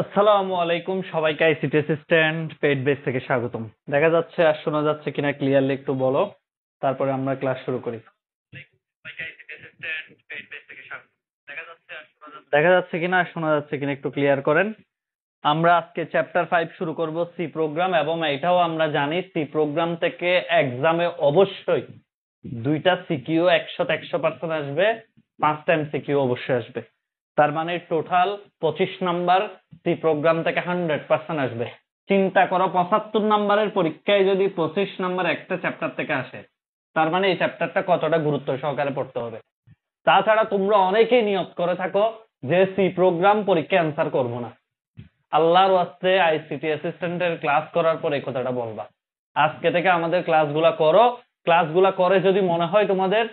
আসসালামু আলাইকুম সবাইকে আইসিটি অ্যাসিস্ট্যান্ট পেইড বেস থেকে স্বাগতম। দেখা যাচ্ছে আর শোনা যাচ্ছে কিনা ক্লিয়ারলি একটু বলো, তারপরে আমরা ক্লাস শুরু করি। দেখা যাচ্ছে কিনা আর শোনা যাচ্ছে কিনা একটু ক্লিয়ার করেন। আমরা আজকে চ্যাপ্টার 5 শুরু করব, সি প্রোগ্রাম। এবং এটাও আমরা জানি সি প্রোগ্রাম থেকে এক্সামে অবশ্যই দুইটা সিকিউ 100% আসবে, 5টা এমসিকিউ অবশ্যই আসবে। তার মানে টোটাল 25 নাম্বার সি প্রোগ্রাম থেকে 100% আসবে। চিন্তা করো, 75 নাম্বারের পরীক্ষায় যদি 25 নাম্বার একটা চ্যাপ্টার থেকে আসে, তার মানে এই চ্যাপ্টারটা কতটা গুরুত্ব সহকারে পড়তে হবে। তাছাড়া তোমরা অনেকেই নিয়ত করে থাকো যে সি প্রোগ্রাম পরীক্ষা অ্যান্সার করবো না। আল্লাহর ওয়াস্তে আইসিটি অ্যাসিস্ট্যান্টের ক্লাস করার পর এই কথাটা বলবা। আজকে থেকে আমাদের ক্লাসগুলা করো। ক্লাসগুলা করে যদি মনে হয় তোমাদের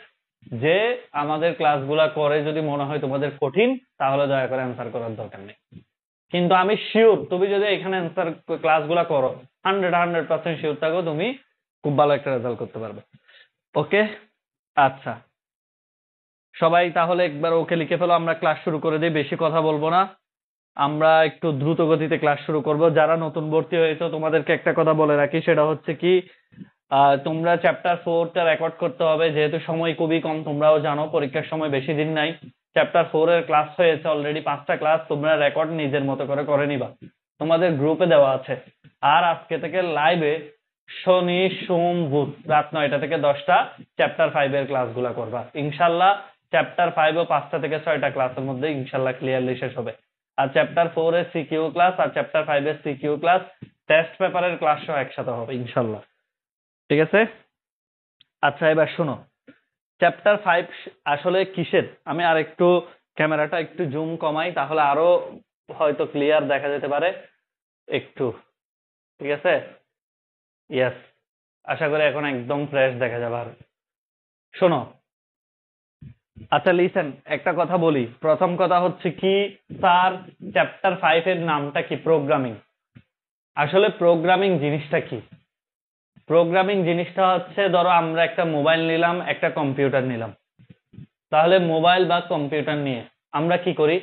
যে আমাদের ক্লাসগুলা করে যদি মনে হয় তোমাদের কঠিন, তাহলে দয়া করে অ্যান্সার করার দরকার নেই। কিন্তু আমি শিওর তুমি যদি এখানে অ্যান্সার ক্লাসগুলা করো, 100% শিওর থাকো তুমি খুব ভালো একটা রেজাল্ট করতে পারবে। ওকে, আচ্ছা সবাই তাহলে একবার ওকে লিখে ফেলো। আমরা ক্লাস শুরু করে দিই, বেশি কথা বলবো না। আমরা একটু দ্রুত গতিতে ক্লাস শুরু করব। যারা নতুন ভর্তি হয়েছে তোমাদেরকে একটা কথা বলে রাখি, সেটা হচ্ছে কি, তোমরা চ্যাপ্টার 4টা রেকর্ড করতে হবে। যেহেতু সময় খুবই কম, তোমরাও জানো পরীক্ষার সময় বেশি দিন নাই। চ্যাপ্টার 4 এর ক্লাস হয়েছে অলরেডি 5টা ক্লাস, তোমরা রেকর্ড নিজের মতো করে নিবা, তোমাদের গ্রুপে দেওয়া আছে। আর আজকে থেকে লাইভে শনি সোম বুধ রাত 9টা থেকে 10টা চ্যাপ্টার 5 এর ক্লাসগুলা করবা ইনশাল্লাহ। চ্যাপ্টার 5 ও 5টা থেকে 6টা ক্লাসের মধ্যে ইনশাল্লাহ ক্লিয়ারলি শেষ হবে। আর চ্যাপ্টার 4 এর সিকিউ ক্লাস আর চ্যাপ্টার 5 এর সিকিউ ক্লাস, টেস্ট পেপারের ক্লাস সহ একসাথে হবে ইনশাল্লাহ। ঠিক আছে, আচ্ছা এবার শোনো, চ্যাপ্টার 5 আসলে কিসের। আমি আর একটু ক্যামেরাটা একটু জুম কমাই, তাহলে আরো হয়তো ক্লিয়ার দেখা যেতে পারে একটু। ঠিক আছে, ইয়েস, আশা করি এখন একদম ফ্রেশ দেখা যাবে। আর শোনো, আচ্ছা লিসেন, একটা কথা বলি। প্রথম কথা হচ্ছে কি, স্যার চ্যাপ্টার 5 এর নামটা কি? প্রোগ্রামিং। আসলে প্রোগ্রামিং জিনিসটা কি? প্রোগ্রামিং জিনিসটা হচ্ছে, ধরো আমরা একটা মোবাইল নিলাম, একটা কম্পিউটার নিলাম। তাহলে মোবাইল বা কম্পিউটার নিয়ে আমরা কি করি?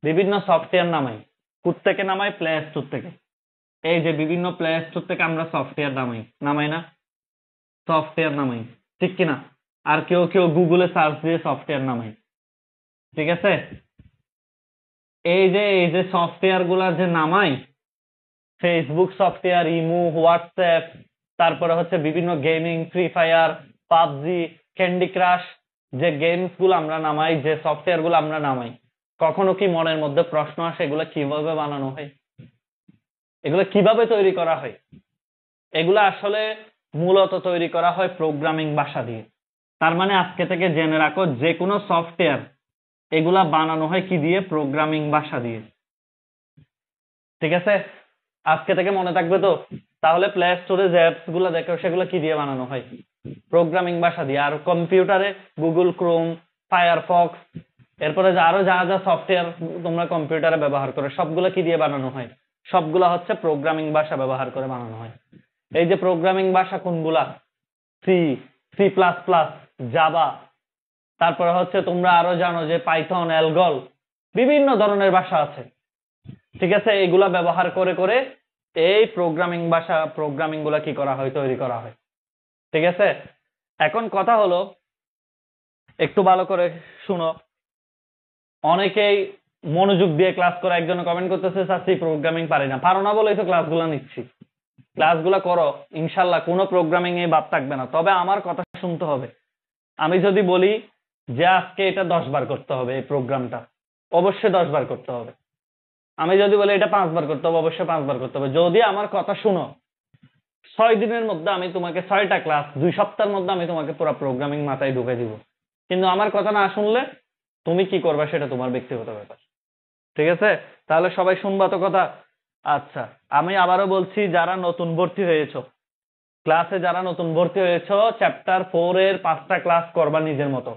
বিভিন্ন সফটওয়্যার নামাই। কোত্থেকে নামাই? প্লে স্টোর থেকে। এই যে বিভিন্ন প্লে স্টোর থেকে আমরা সফটওয়্যার নামাই, নামাই না? সফটওয়্যার নামাই, ঠিক কিনা? আর কেউ কেউ গুগলে সার্চ দিয়ে সফটওয়্যার নামাই। ঠিক আছে, এই যে সফটওয়্যার গুলা যে নামাই, ফেসবুক সফটওয়্যার, ইমো, হোয়াটসঅ্যাপ, তারপরে হচ্ছে বিভিন্ন gaming, Free Fire, PUBG, Candy Crush, যে গেমস গুলো আমরা নামাই, যে সফটওয়্যার গুলো আমরা নামাই, কখনো কি মনের মধ্যে প্রশ্ন আসে এগুলো কিভাবে বানানো হয়, এগুলো কিভাবে তৈরি করা হয়? এগুলো আসলে মূলত তৈরি করা হয় প্রোগ্রামিং ভাষা দিয়ে। তার মানে আজকে থেকে জেনে রাখো, যে কোনো সফটওয়্যার এগুলা বানানো হয় কি দিয়ে? প্রোগ্রামিং ভাষা দিয়ে। ঠিক আছে, আজকে থেকে মনে থাকবে তো? তাহলে প্লে স্টোরে যে অ্যাপস গুলো দেখো সেগুলো কি দিয়ে বানানো হয়? প্রোগ্রামিং ভাষা দিয়ে। আর কম্পিউটারে গুগল ক্রোম, ফায়ারফক্স, এরপরে আরো যা যা সফটওয়্যার তোমরা কম্পিউটারে ব্যবহার করো, সবগুলো কি দিয়ে বানানো হয়? সবগুলা হচ্ছে প্রোগ্রামিং ভাষা ব্যবহার করে বানানো হয়। এই যে প্রোগ্রামিং ভাষা কোনগুলা? C, C plus plus, Java, তারপরে হচ্ছে তোমরা আরো জানো যে পাইথন, অ্যালগল, বিভিন্ন ধরনের ভাষা আছে। ঠিক আছে, এগুলা ব্যবহার করে করে এই প্রোগ্রামিং ভাষা, প্রোগ্রামিং গুলা কি করা হয়? তৈরি করা হয়। ঠিক আছে, এখন কথা হলো, একটু ভালো করে শুনো। অনেকেই মনোযোগ দিয়ে ক্লাস করে, একজনে কমেন্ট করতেছে স্যার সি প্রোগ্রামিং পারি না। পারো না বলেই তো ক্লাসগুলো নিচ্ছি। ক্লাসগুলো করো, ইনশাল্লাহ কোনো প্রোগ্রামিং এ বাদ থাকবে না। তবে আমার কথা শুনতে হবে। আমি যদি বলি যে আজকে এটা 10 বার করতে হবে, এই প্রোগ্রামটা অবশ্যই 10 বার করতে হবে। আমি যদি বলি এটা 5 বার করতে হবে, অবশ্যই 5 বার করতে হবে। যদি আমার কথা শুনো, 6 দিনের মধ্যে আমি তোমাকে 6টা ক্লাস, 2 সপ্তাহের মধ্যে আমি তোমাকে পুরো প্রোগ্রামিং মাথায় ঢুকে দিব। কিন্তু আমার কথা না শুনলে তুমি কি করবে সেটা তোমার ব্যক্তিগত ব্যাপার। ঠিক আছে, তাহলে সবাই শুনবা তো কথা? আচ্ছা, আমি আবারও বলছি, যারা নতুন ভর্তি হয়েছো ক্লাসে, যারা নতুন ভর্তি হয়েছো, চ্যাপ্টার 4 এর 5টা ক্লাস করবা নিজের মতো।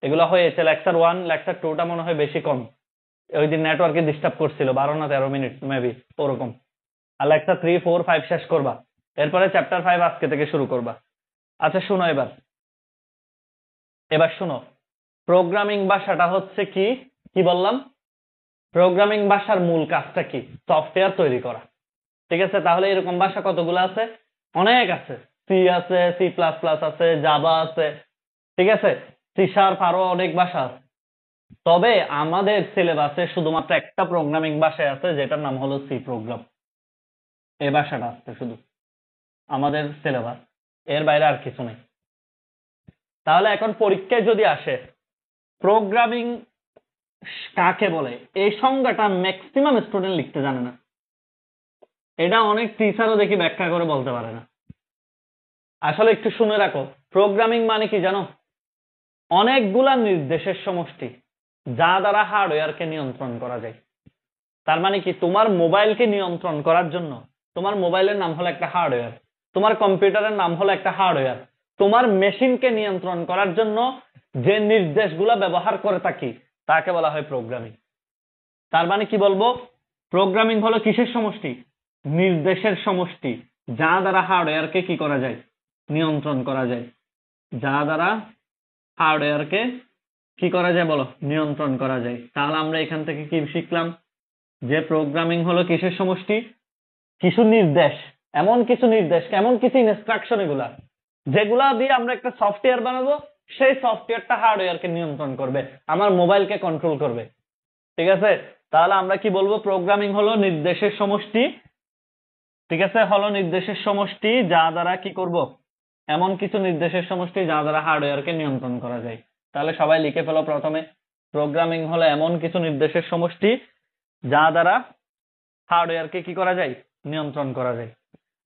এগুলো হয়েছে লেকচার 1, লেকচার 2টা মনে হয় বেশি কম, ওই দিন নেটওয়ার্কে ডিস্টার্ব করছিল, 12 না 13 মিনিট মেবি ওরকম। আর লেকচার 3, 4, 5 শেষ করবা। এরপরে চ্যাপ্টার 5 আজকে থেকে শুরু করবা। আচ্ছা শুনো, এবার এবার শুনো, প্রোগ্রামিং ভাষাটা হচ্ছে কি, কি বললাম? প্রোগ্রামিং ভাষার মূল কাজটা কি? সফটওয়্যার তৈরি করা। ঠিক আছে, তাহলে এরকম ভাষা কতগুলো আছে? অনেক আছে। সি আছে, সি প্লাস প্লাস আছে, জাভা আছে, ঠিক আছে, সি শার্প, আরো অনেক ভাষা আছে। তবে আমাদের সিলেবাসে শুধুমাত্র একটা প্রোগ্রামিং ভাষা আছে যেটার নাম হলো সি প্রোগ্রাম। এই ভাষাটা আছে শুধু আমাদের সিলেবাস, এর বাইরে আর কিছু নেই। তাহলে এখন পরীক্ষায় যদি আসে প্রোগ্রামিং কাকে বলে, এই সংজ্ঞাটা ম্যাক্সিমাম স্টুডেন্ট লিখতে জানে না। এটা অনেক টিচারও দেখি ব্যাখ্যা করে বলতে পারে না। আসলে একটু শুনে রাখো, প্রোগ্রামিং মানে কি জানো? অনেকগুলা নির্দেশের সমষ্টি যা দ্বারা হার্ডওয়্যারকে নিয়ন্ত্রণ করা যায়। তার মানে কি, তোমার মোবাইলকে নিয়ন্ত্রণ করার জন্য তোমার মোবাইলের নাম হলো একটা হার্ডওয়্যার, তোমার কম্পিউটারের নাম হলো একটা হার্ডওয়্যার। তোমার মেশিনকে নিয়ন্ত্রণ করার জন্য যে নির্দেশগুলা ব্যবহার করে থাকি তাকে বলা হয় প্রোগ্রামিং। তার মানে কি বলবো, প্রোগ্রামিং হলো কিসের সমষ্টি? নির্দেশের সমষ্টি যা দ্বারা হার্ডওয়্যারকে কি করা যায়? নিয়ন্ত্রণ করা যায়। যা দ্বারা হার্ডওয়্যারকে কি করা যায় বলো? নিয়ন্ত্রণ করা যায়। তাহলে আমরা এখান থেকে কি শিখলাম? যে প্রোগ্রামিং হলো কিসের সমষ্টি? কিছু নির্দেশ, এমন কিছু নির্দেশ, এমন কিছু ইনস্ট্রাকশন এগুলা যেগুলা দিয়ে আমরা একটা সফটওয়্যার বানাবো, সেই সফটওয়্যারটা হার্ডওয়্যারকে নিয়ন্ত্রণ করবে, আমার মোবাইলকে কন্ট্রোল করবে। ঠিক আছে, তাহলে আমরা কি বলবো? প্রোগ্রামিং হলো নির্দেশের সমষ্টি। ঠিক আছে, হলো নির্দেশের সমষ্টি যা দ্বারা কি করব? এমন কিছু নির্দেশের সমষ্টি যা দ্বারা হার্ডওয়্যারকে নিয়ন্ত্রণ করা যায়। তাহলে সবাই লিখে ফেলো প্রথমে, প্রোগ্রামিং হলো এমন কিছু নির্দেশের সমষ্টি যা দ্বারা হার্ডওয়্যারকে কি করা যায়? নিয়ন্ত্রণ করা যায়।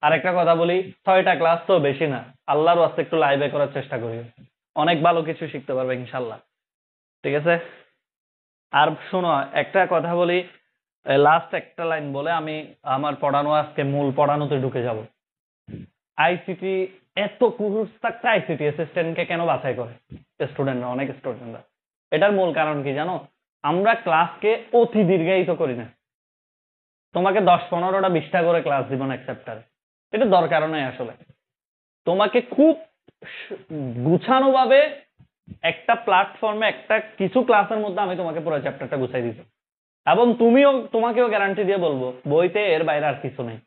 আরেকটা কথা বলি, 6টা ক্লাস তো বেশি না, আল্লাহর ওয়াস্তে একটু লাইভে করার চেষ্টা করি, অনেক ভালো কিছু শিখতে পারবে ইনশাল্লাহ। ঠিক আছে, আর শোনো একটা কথা বলি, লাস্ট একটা লাইন বলে আমি আমার পড়ানো আজকে মূল পড়ানোতে ঢুকে যাব। আইসিটি এত কুহুস থাকতে আইসিটি অ্যাসিস্ট্যান্টকে কেন বাছাই করে স্টুডেন্টরা, অনেক স্টুডেন্টরা? এটার মূল কারণ কি জানো? আমরা ক্লাসকে অতি দীর্ঘায়িত করি না। তোমাকে 10-15টা 20টা করে ক্লাস দিব না এক চ্যাপ্টারে, এটা দরকার নেই আসলে। তোমাকে খুব গুছানো ভাবে একটা প্ল্যাটফর্মে একটা কিছু ক্লাসের মধ্যে আমি তোমাকে পুরো চ্যাপ্টারটা গুছাই দিতে, এবং তোমাকেও গ্যারান্টি দিয়ে বলবো বইতে এর বাইরে আর কিছু নেই।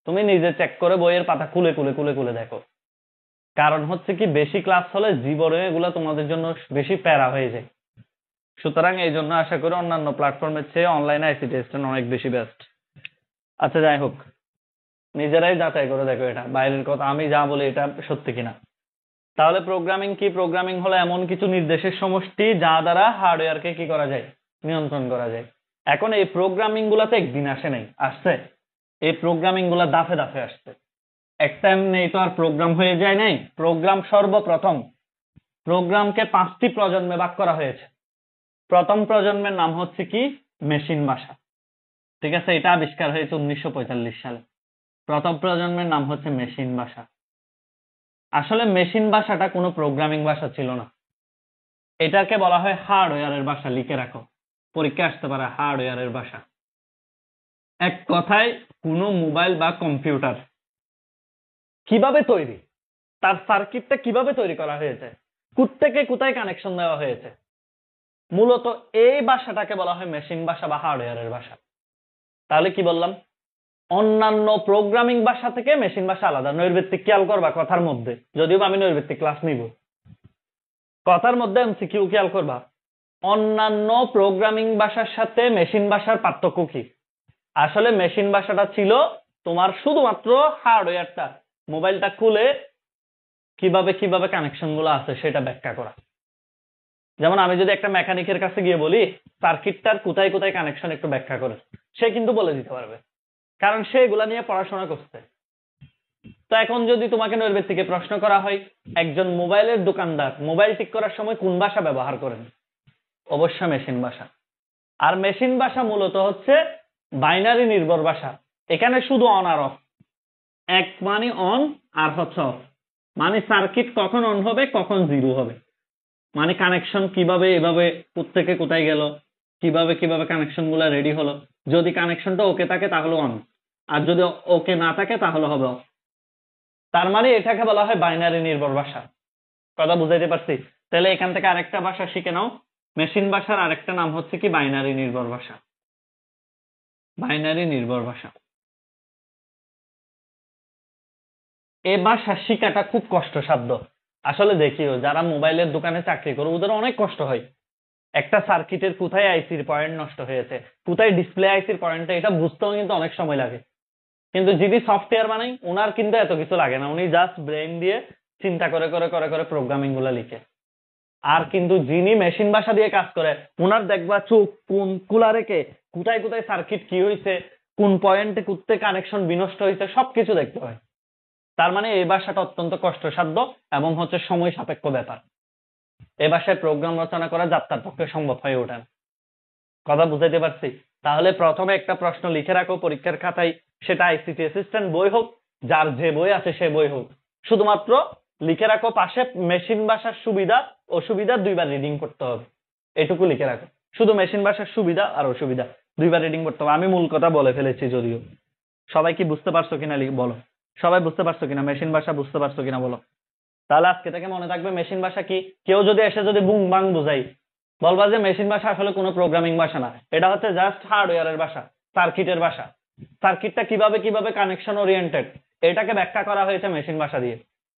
তুমি নিজে চেক করে বইয়ের পাতা খুলে খুলে খুলে খুলে দেখো। কারণ হচ্ছে কি, বেশি ক্লাস হলে জীবনে এগুলো তোমাদের জন্য বেশি প্যারা হয়ে যায়। সুতরাং এই জন্য আশা করি অন্যান্য প্ল্যাটফর্মের চেয়ে অনলাইনে আইসিটি অ্যাসিস্ট্যান্ট অনেক বেশি বেস্ট। আচ্ছা যাই হোক, নিজেরাই যাচাই করে দেখো এটা বাইরের কথা আমি যা বলি এটা সত্যি কিনা। তাহলে প্রোগ্রামিং কি? প্রোগ্রামিং হলো এমন কিছু নির্দেশের সমষ্টি যা দ্বারা হার্ডওয়্যারকে কি করা যায়? নিয়ন্ত্রণ করা যায়। এখন এই প্রোগ্রামিং গুলাতে একদিন আসে নাই, আসছে। এই প্রোগ্রামিং গুলা দাফে দাফে আসছে, একটা এমনি তো আর প্রোগ্রাম হয়ে যায় নাই। প্রোগ্রাম সর্বপ্রথম প্রোগ্রামকে 5টি প্রজন্মে ভাগ করা হয়েছে। প্রথম প্রজন্মের নাম হচ্ছে কি? মেশিন ভাষা। ঠিক আছে, এটা আবিষ্কার হয়েছে 1945 সালে। প্রথম প্রজন্মের নাম হচ্ছে মেশিন ভাষা। আসলে মেশিন ভাষাটা কোনো প্রোগ্রামিং ভাষা ছিল না, এটাকে বলা হয় হার্ডওয়্যারের ভাষা। লিখে রাখো, পরীক্ষা আসতে পারে হার্ডওয়্যারের ভাষা। এক কথায় কোনো মোবাইল বা কম্পিউটার কিভাবে তৈরি, তার সার্কিটটা কিভাবে তৈরি করা হয়েছে, কোত্থেকে কোথায় কানেকশন দেওয়া হয়েছে, মূলত এই ভাষাটাকে বলা হয় মেশিন ভাষা বা হার্ডওয়্যারের ভাষা। তাহলে কি বললাম? অন্যান্য প্রোগ্রামিং ভাষা থেকে মেশিন ভাষা আলাদা। নৈর্ব্যক্তিক খেয়াল করবা কথার মধ্যে, যদিও আমি নৈর্ব্যক্তিক ক্লাস নিব, কথার মধ্যে এমসিকিউ খেয়াল করবা। অন্যান্য প্রোগ্রামিং ভাষার সাথে মেশিন ভাষার পার্থক্য কি? আসলে মেশিন ভাষাটা ছিল তোমার শুধুমাত্র হার্ডওয়্যারটা, মোবাইলটা খুলে কিভাবে কিভাবে কানেকশন গুলো আছে সেটা ব্যাখ্যা করা। যেমন আমি যদি একটা মেকানিকের কাছে গিয়ে বলি সার্কিটটার কোথায় কোথায় কানেকশন একটু ব্যাখ্যা করে, সে কিন্তু বলে দিতে পারবে, কারণ সে এগুলা নিয়ে পড়াশোনা করছে। তো এখন যদি তোমাকে নৈর্ব্যক্তিকে প্রশ্ন করা হয়, একজন মোবাইলের দোকানদার মোবাইল ঠিক করার সময় কোন ভাষা ব্যবহার করেন? অবশ্যই মেশিন ভাষা। আর মেশিন ভাষা মূলত হচ্ছে বাইনারি নির্ভর ভাষা। এখানে শুধু অন আর অফ, এক মানে অন আর হচ্ছে অফ, মানে সার্কিট কখন অন হবে কখন জিরো হবে, মানে কানেকশন কিভাবে এভাবে কোত্থেকে কোথায় গেল, কিভাবে কিভাবে কানেকশন গুলা রেডি হলো। যদি কানেকশনটা ওকে থাকে তাহলে অন, আর যদি ওকে না থাকে তাহলে হবে অফ। তার মানে এটাকে বলা হয় বাইনারি নির্ভর ভাষা। কথা বুঝাইতে পারছি? তাহলে এখান থেকে আরেকটা ভাষা শিখে নাও, মেশিন ভাষার আরেকটা নাম হচ্ছে কি বাইনারি নির্ভর ভাষা। বাইনারি নির্ভর ভাষা। এই ভাষা শেখাটা খুব কষ্টসাধ্য। আসলে দেখিও যারা মোবাইলের দোকানে চাকরি করে ওদের অনেক কষ্ট হয়। একটা সার্কিটের কোথায় আইসির পয়েন্ট নষ্ট হয়েছে, কোথায় ডিসপ্লে আইসির পয়েন্টটা, এটা বুঝতেও কিন্তু অনেক সময় লাগে। কিন্তু যিনি সফটওয়্যার বানাই ওনার কিন্তু এত কিছু লাগে না, উনি জাস্ট ব্রেন দিয়ে চিন্তা করে করে করে করে প্রোগ্রামিং গুলা লিখে। আর কিন্তু যিনি মেশিন ভাষা দিয়ে কাজ করে ওনার দেখবা চোখ কোন কুলা রেখে কোথায় কোথায় সার্কিট কি হয়েছে, কোন পয়েন্টে কোথায় কানেকশন বিনষ্ট হয়েছে সবকিছু দেখতে হয়। তার মানে এই ভাষাটা অত্যন্ত কষ্টসাধ্য এবং হচ্ছে সময় সাপেক্ষ ব্যাপার। এই ভাষায় প্রোগ্রাম রচনা করা যাত্রার পক্ষে সম্ভব হয়ে ওঠে না। কথা বুঝাইতে পারছি? তাহলে প্রথমে একটা প্রশ্ন লিখে রাখো পরীক্ষার খাতায়, সেটা আইসিটি অ্যাসিস্ট্যান্ট বই হোক, যার যে বই আছে সে বই হোক, শুধুমাত্র লিখে রাখো পাশে মেশিন ভাষার সুবিধা অসুবিধা দুইবার রিডিং করতে হবে, এটুকু লিখে রাখো। শুধু মেশিন ভাষার সুবিধা আর অসুবিধা দুইবার রিডিং করতে হবে। আমি মূল কথা বলে ফেলেছি যদিও। সবাই কি বুঝতে পারছো কিনা বলো, সবাই বুঝতে পারছো কিনা, মেশিন ভাষা বুঝতে পারছো কিনা বলো। তাহলে আজকে থেকে মনে থাকবে মেশিন ভাষা কি। কেউ যদি এসে যদি বুং বাং বুঝাই, বলবা যে মেশিন ভাষা আসলে কোনো প্রোগ্রামিং ভাষা না, এটা হচ্ছে জাস্ট হার্ডওয়্যারের ভাষা, সার্কিটের ভাষা। সার্কিটটা কিভাবে কিভাবে কানেকশন ওরিয়েন্টেড এটাকে ব্যাখ্যা করা হয়েছে মেশিন ভাষা দিয়ে,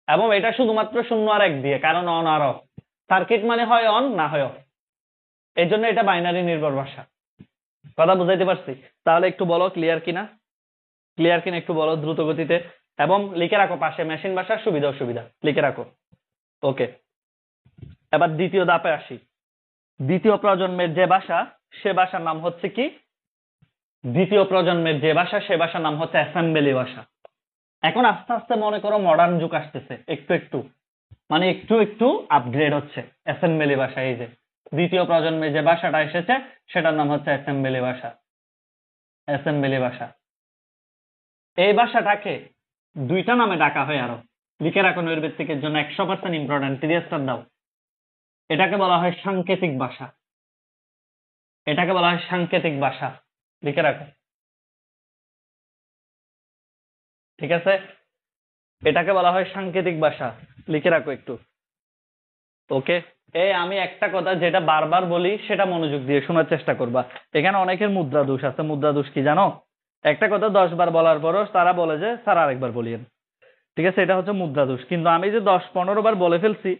এবং এটা শুধুমাত্র 0 আর 1 দিয়ে, কারণ অন আর অফ। সার্কিট মানে হয় অন না হয় অফ, এই জন্য এটা বাইনারি নির্ভর ভাষা। কথা বুঝাইতে পারছি? তাহলে একটু বলো ক্লিয়ার কিনা, ক্লিয়ার কিনা একটু বলো দ্রুত গতিতে, এবং লিখে রাখো পাশে মেশিন ভাষার সুবিধা অসুবিধা লিখে রাখো। ওকে, এবার দ্বিতীয় ধাপে আসি। দ্বিতীয় প্রজন্মের যে ভাষা সে ভাষার নাম হচ্ছে কি, দ্বিতীয় প্রজন্মের যে ভাষা সে ভাষার নাম হচ্ছে অ্যাসেম্বলি ভাষা। এখন আস্তে আস্তে মনে করো মডার্ন যুগ আসতেছে, একটু একটু মানে একটু একটু আপগ্রেড হচ্ছে অ্যাসেম্বলি ভাষা। এই যে দ্বিতীয় প্রজন্মের যে ভাষাটা এসেছে সেটার নাম হচ্ছে অ্যাসেম্বলি ভাষা। অ্যাসেম্বলি ভাষা এই ভাষাটাকে দুইটা নামে ডাকা হয় আরো, লিখে রাখো নৈর্ব্যক্তিকের জন্য 100% ইম্পর্টেন্ট, টিডিএসটা দাও। এটাকে বলা হয় সাংকেতিক ভাষা, এটাকে বলা হয় সাংকেতিক ভাষা, লিখে রাখো। ঠিক আছে, এটাকে বলা হয় সাংকেতিক ভাষা, লিখে রাখো একটু। ওকে, এই আমি একটা কথা যেটা বারবার বলি সেটা মনোযোগ দিয়ে শোনার চেষ্টা করবা। এখানে অনেকের মুদ্রা দোষ আছে। মুদ্রা দোষ কি জানো? একটা কথা 10 বার বলার পরও তারা বলে যে স্যার আরেকবার বলিয়েন। ঠিক আছে, এটা হচ্ছে মুদ্রা দোষ। কিন্তু আমি যে 10-15 বার বলে ফেলছি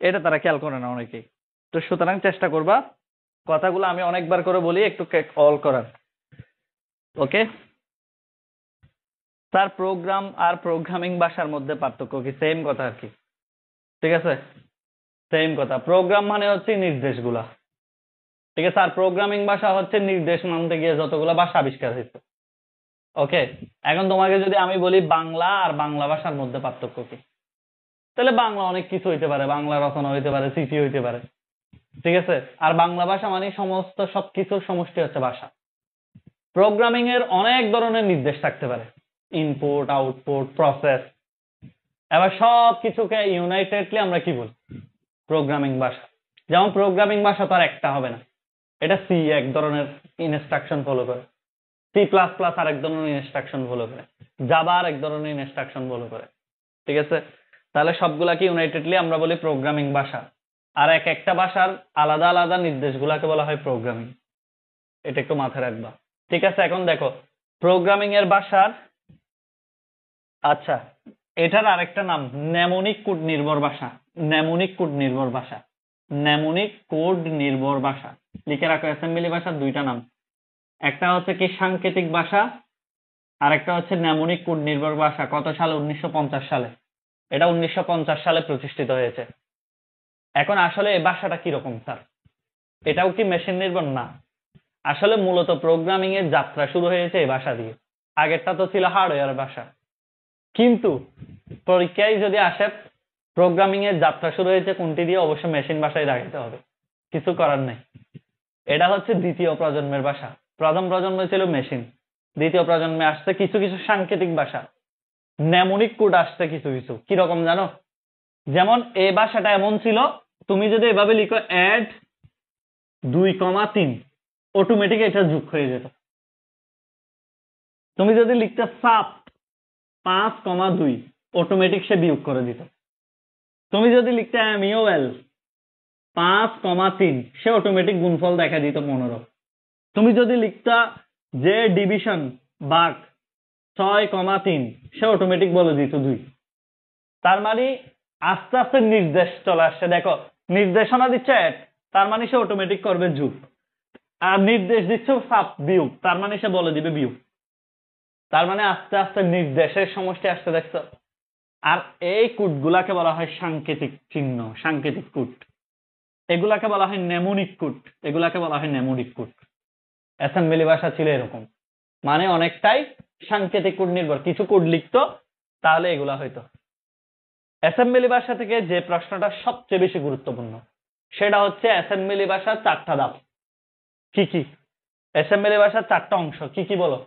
এটা তারা খেয়াল করে না অনেকেই। তো সুতরাং চেষ্টা করবা কথাগুলো আমি অনেকবার করে বলি একটু অল করার। ওকে স্যার, প্রোগ্রাম আর প্রোগ্রামিং ভাষার মধ্যে পার্থক্য কি? সেম কথা আর কি। ঠিক আছে, সেম কথা। প্রোগ্রাম মানে হচ্ছে নির্দেশগুলা, ঠিক আছে, আর প্রোগ্রামিং ভাষা হচ্ছে নির্দেশ মানতে গিয়ে যতগুলো ভাষা আবিষ্কার হয়েছে। ওকে, এখন তোমাকে যদি আমি বলি বাংলা আর বাংলা ভাষার মধ্যে পার্থক্য কি, তাহলে বাংলা অনেক কিছু হইতে পারে, বাংলা রচনা হইতে পারে, চিঠি হইতে পারে। ঠিক আছে, আর বাংলা ভাষা মানে সমস্ত সবকিছুর সমষ্টি হচ্ছে ভাষা। প্রোগ্রামিং এর অনেক ধরনের নির্দেশ থাকতে পারে, ইনপুট আউটপুট প্রসেস। এবার সব কিছুকে ইউনাইটেডলি আমরা কি বলি? প্রোগ্রামিং ভাষা। যেমন প্রোগ্রামিং ভাষা তো আর একটা হবে না, এটা সি এক ধরনের ইনস্ট্রাকশন ফলো করে, সি প্লাস প্লাস আর এক ধরনের ইনস্ট্রাকশন ফলো করে, জাভা আর এক ধরনের ইনস্ট্রাকশন ফলো করে। ঠিক আছে, তাহলে সবগুলাকে ইউনাইটেডলি আমরা বলি প্রোগ্রামিং ভাষা, আর এক একটা ভাষার আলাদা আলাদা নির্দেশগুলাকে বলা হয় প্রোগ্রামিং। এটা একটু মাথায় রাখবা। ঠিক আছে, এখন দেখো প্রোগ্রামিং এর ভাষার, আচ্ছা এটার আরেকটা নাম নেমোনিক কোড নির্ভর ভাষা। নেমোনিক কোড নির্ভর ভাষা, নেমোনিক কোড নির্ভর ভাষা লিখে রাখো। অ্যাসেম্বলি ভাষার দুইটা নাম, একটা হচ্ছে কি সাংকেতিক ভাষা, আর একটা হচ্ছে নেমোনিক কোড নির্ভর ভাষা। কত সালে? 1950 সালে। এটা 1950 সালে প্রতিষ্ঠিত হয়েছে। এখন আসলে এই ভাষাটা কিরকম স্যার? এটাও কি মেশিন নির্ভর? না, আসলে মূলত প্রোগ্রামিং এর যাত্রা শুরু হয়েছে এই ভাষা দিয়ে। আগেরটা তো ছিল হার্ডওয়্যার ভাষা, কিন্তু পরীক্ষায় যদি আসে প্রোগ্রামিং এর যাত্রা শুরু হয়েছে কোনটি দিয়ে, অবশ্যই মেশিন ভাষায় দেখাতে হবে, কিছু করার নেই। এটা হচ্ছে দ্বিতীয় প্রজন্মের ভাষা। প্রথম প্রজন্মে ছিল মেশিন, দ্বিতীয় প্রজন্মে আসছে কিছু কিছু সাংকেতিক ভাষা, নেমোনিক কোড আসছে কিছু কিছু। কিরকম জানো? যেমন এই ভাষাটা এমন ছিল, তুমি যদি এভাবে লিখো অ্যাড 2,3 অটোমেটিক এটা যোগ হয়ে যেত। তুমি যদি লিখতে সাপ 5,2 অটোমেটিক সে বিয়োগ করে দিত। তুমি যদি লিখতে মিওএল 5,3 সে অটোমেটিক গুণফল দেখা দিত 15। তুমি যদি লিখতা যে ডিভিশন ভাগ 6,3 সে অটোমেটিক বলে দিত 2। তার মানে আস্তে আস্তে নির্দেশ চলে আসছে। দেখো নির্দেশনা দিচ্ছে এক, তার মানে সে অটোমেটিক করবে যোগ। আর নির্দেশ দিচ্ছে বিয়োগ, তার মানে সে বলে দিবে বিয়োগ। তার মানে আস্তে আস্তে নির্দেশের সমষ্টি আসতে দেখছো। আর এই কোডগুলাকে বলা হয় সাংকেতিক চিহ্ন, সাংকেতিক কোড। এগুলাকে বলা হয় নেমোনিক কোড, এগুলাকে বলা হয় নেমোনিক কোড। অ্যাসেম্বলি ভাষা ছিল এরকম, মানে অনেকটাই সাংকেতিক কোড নির্ভর। কিছু কোড লিখতো তাহলে এগুলা হইতো। অ্যাসেম্বলি ভাষা থেকে যে প্রশ্নটা সবচেয়ে বেশি গুরুত্বপূর্ণ সেটা হচ্ছে অ্যাসেম্বলি ভাষার 4টা ধাপ। কি কি? অ্যাসেম্বলি ভাষার 4টা অংশ কি কি বলো?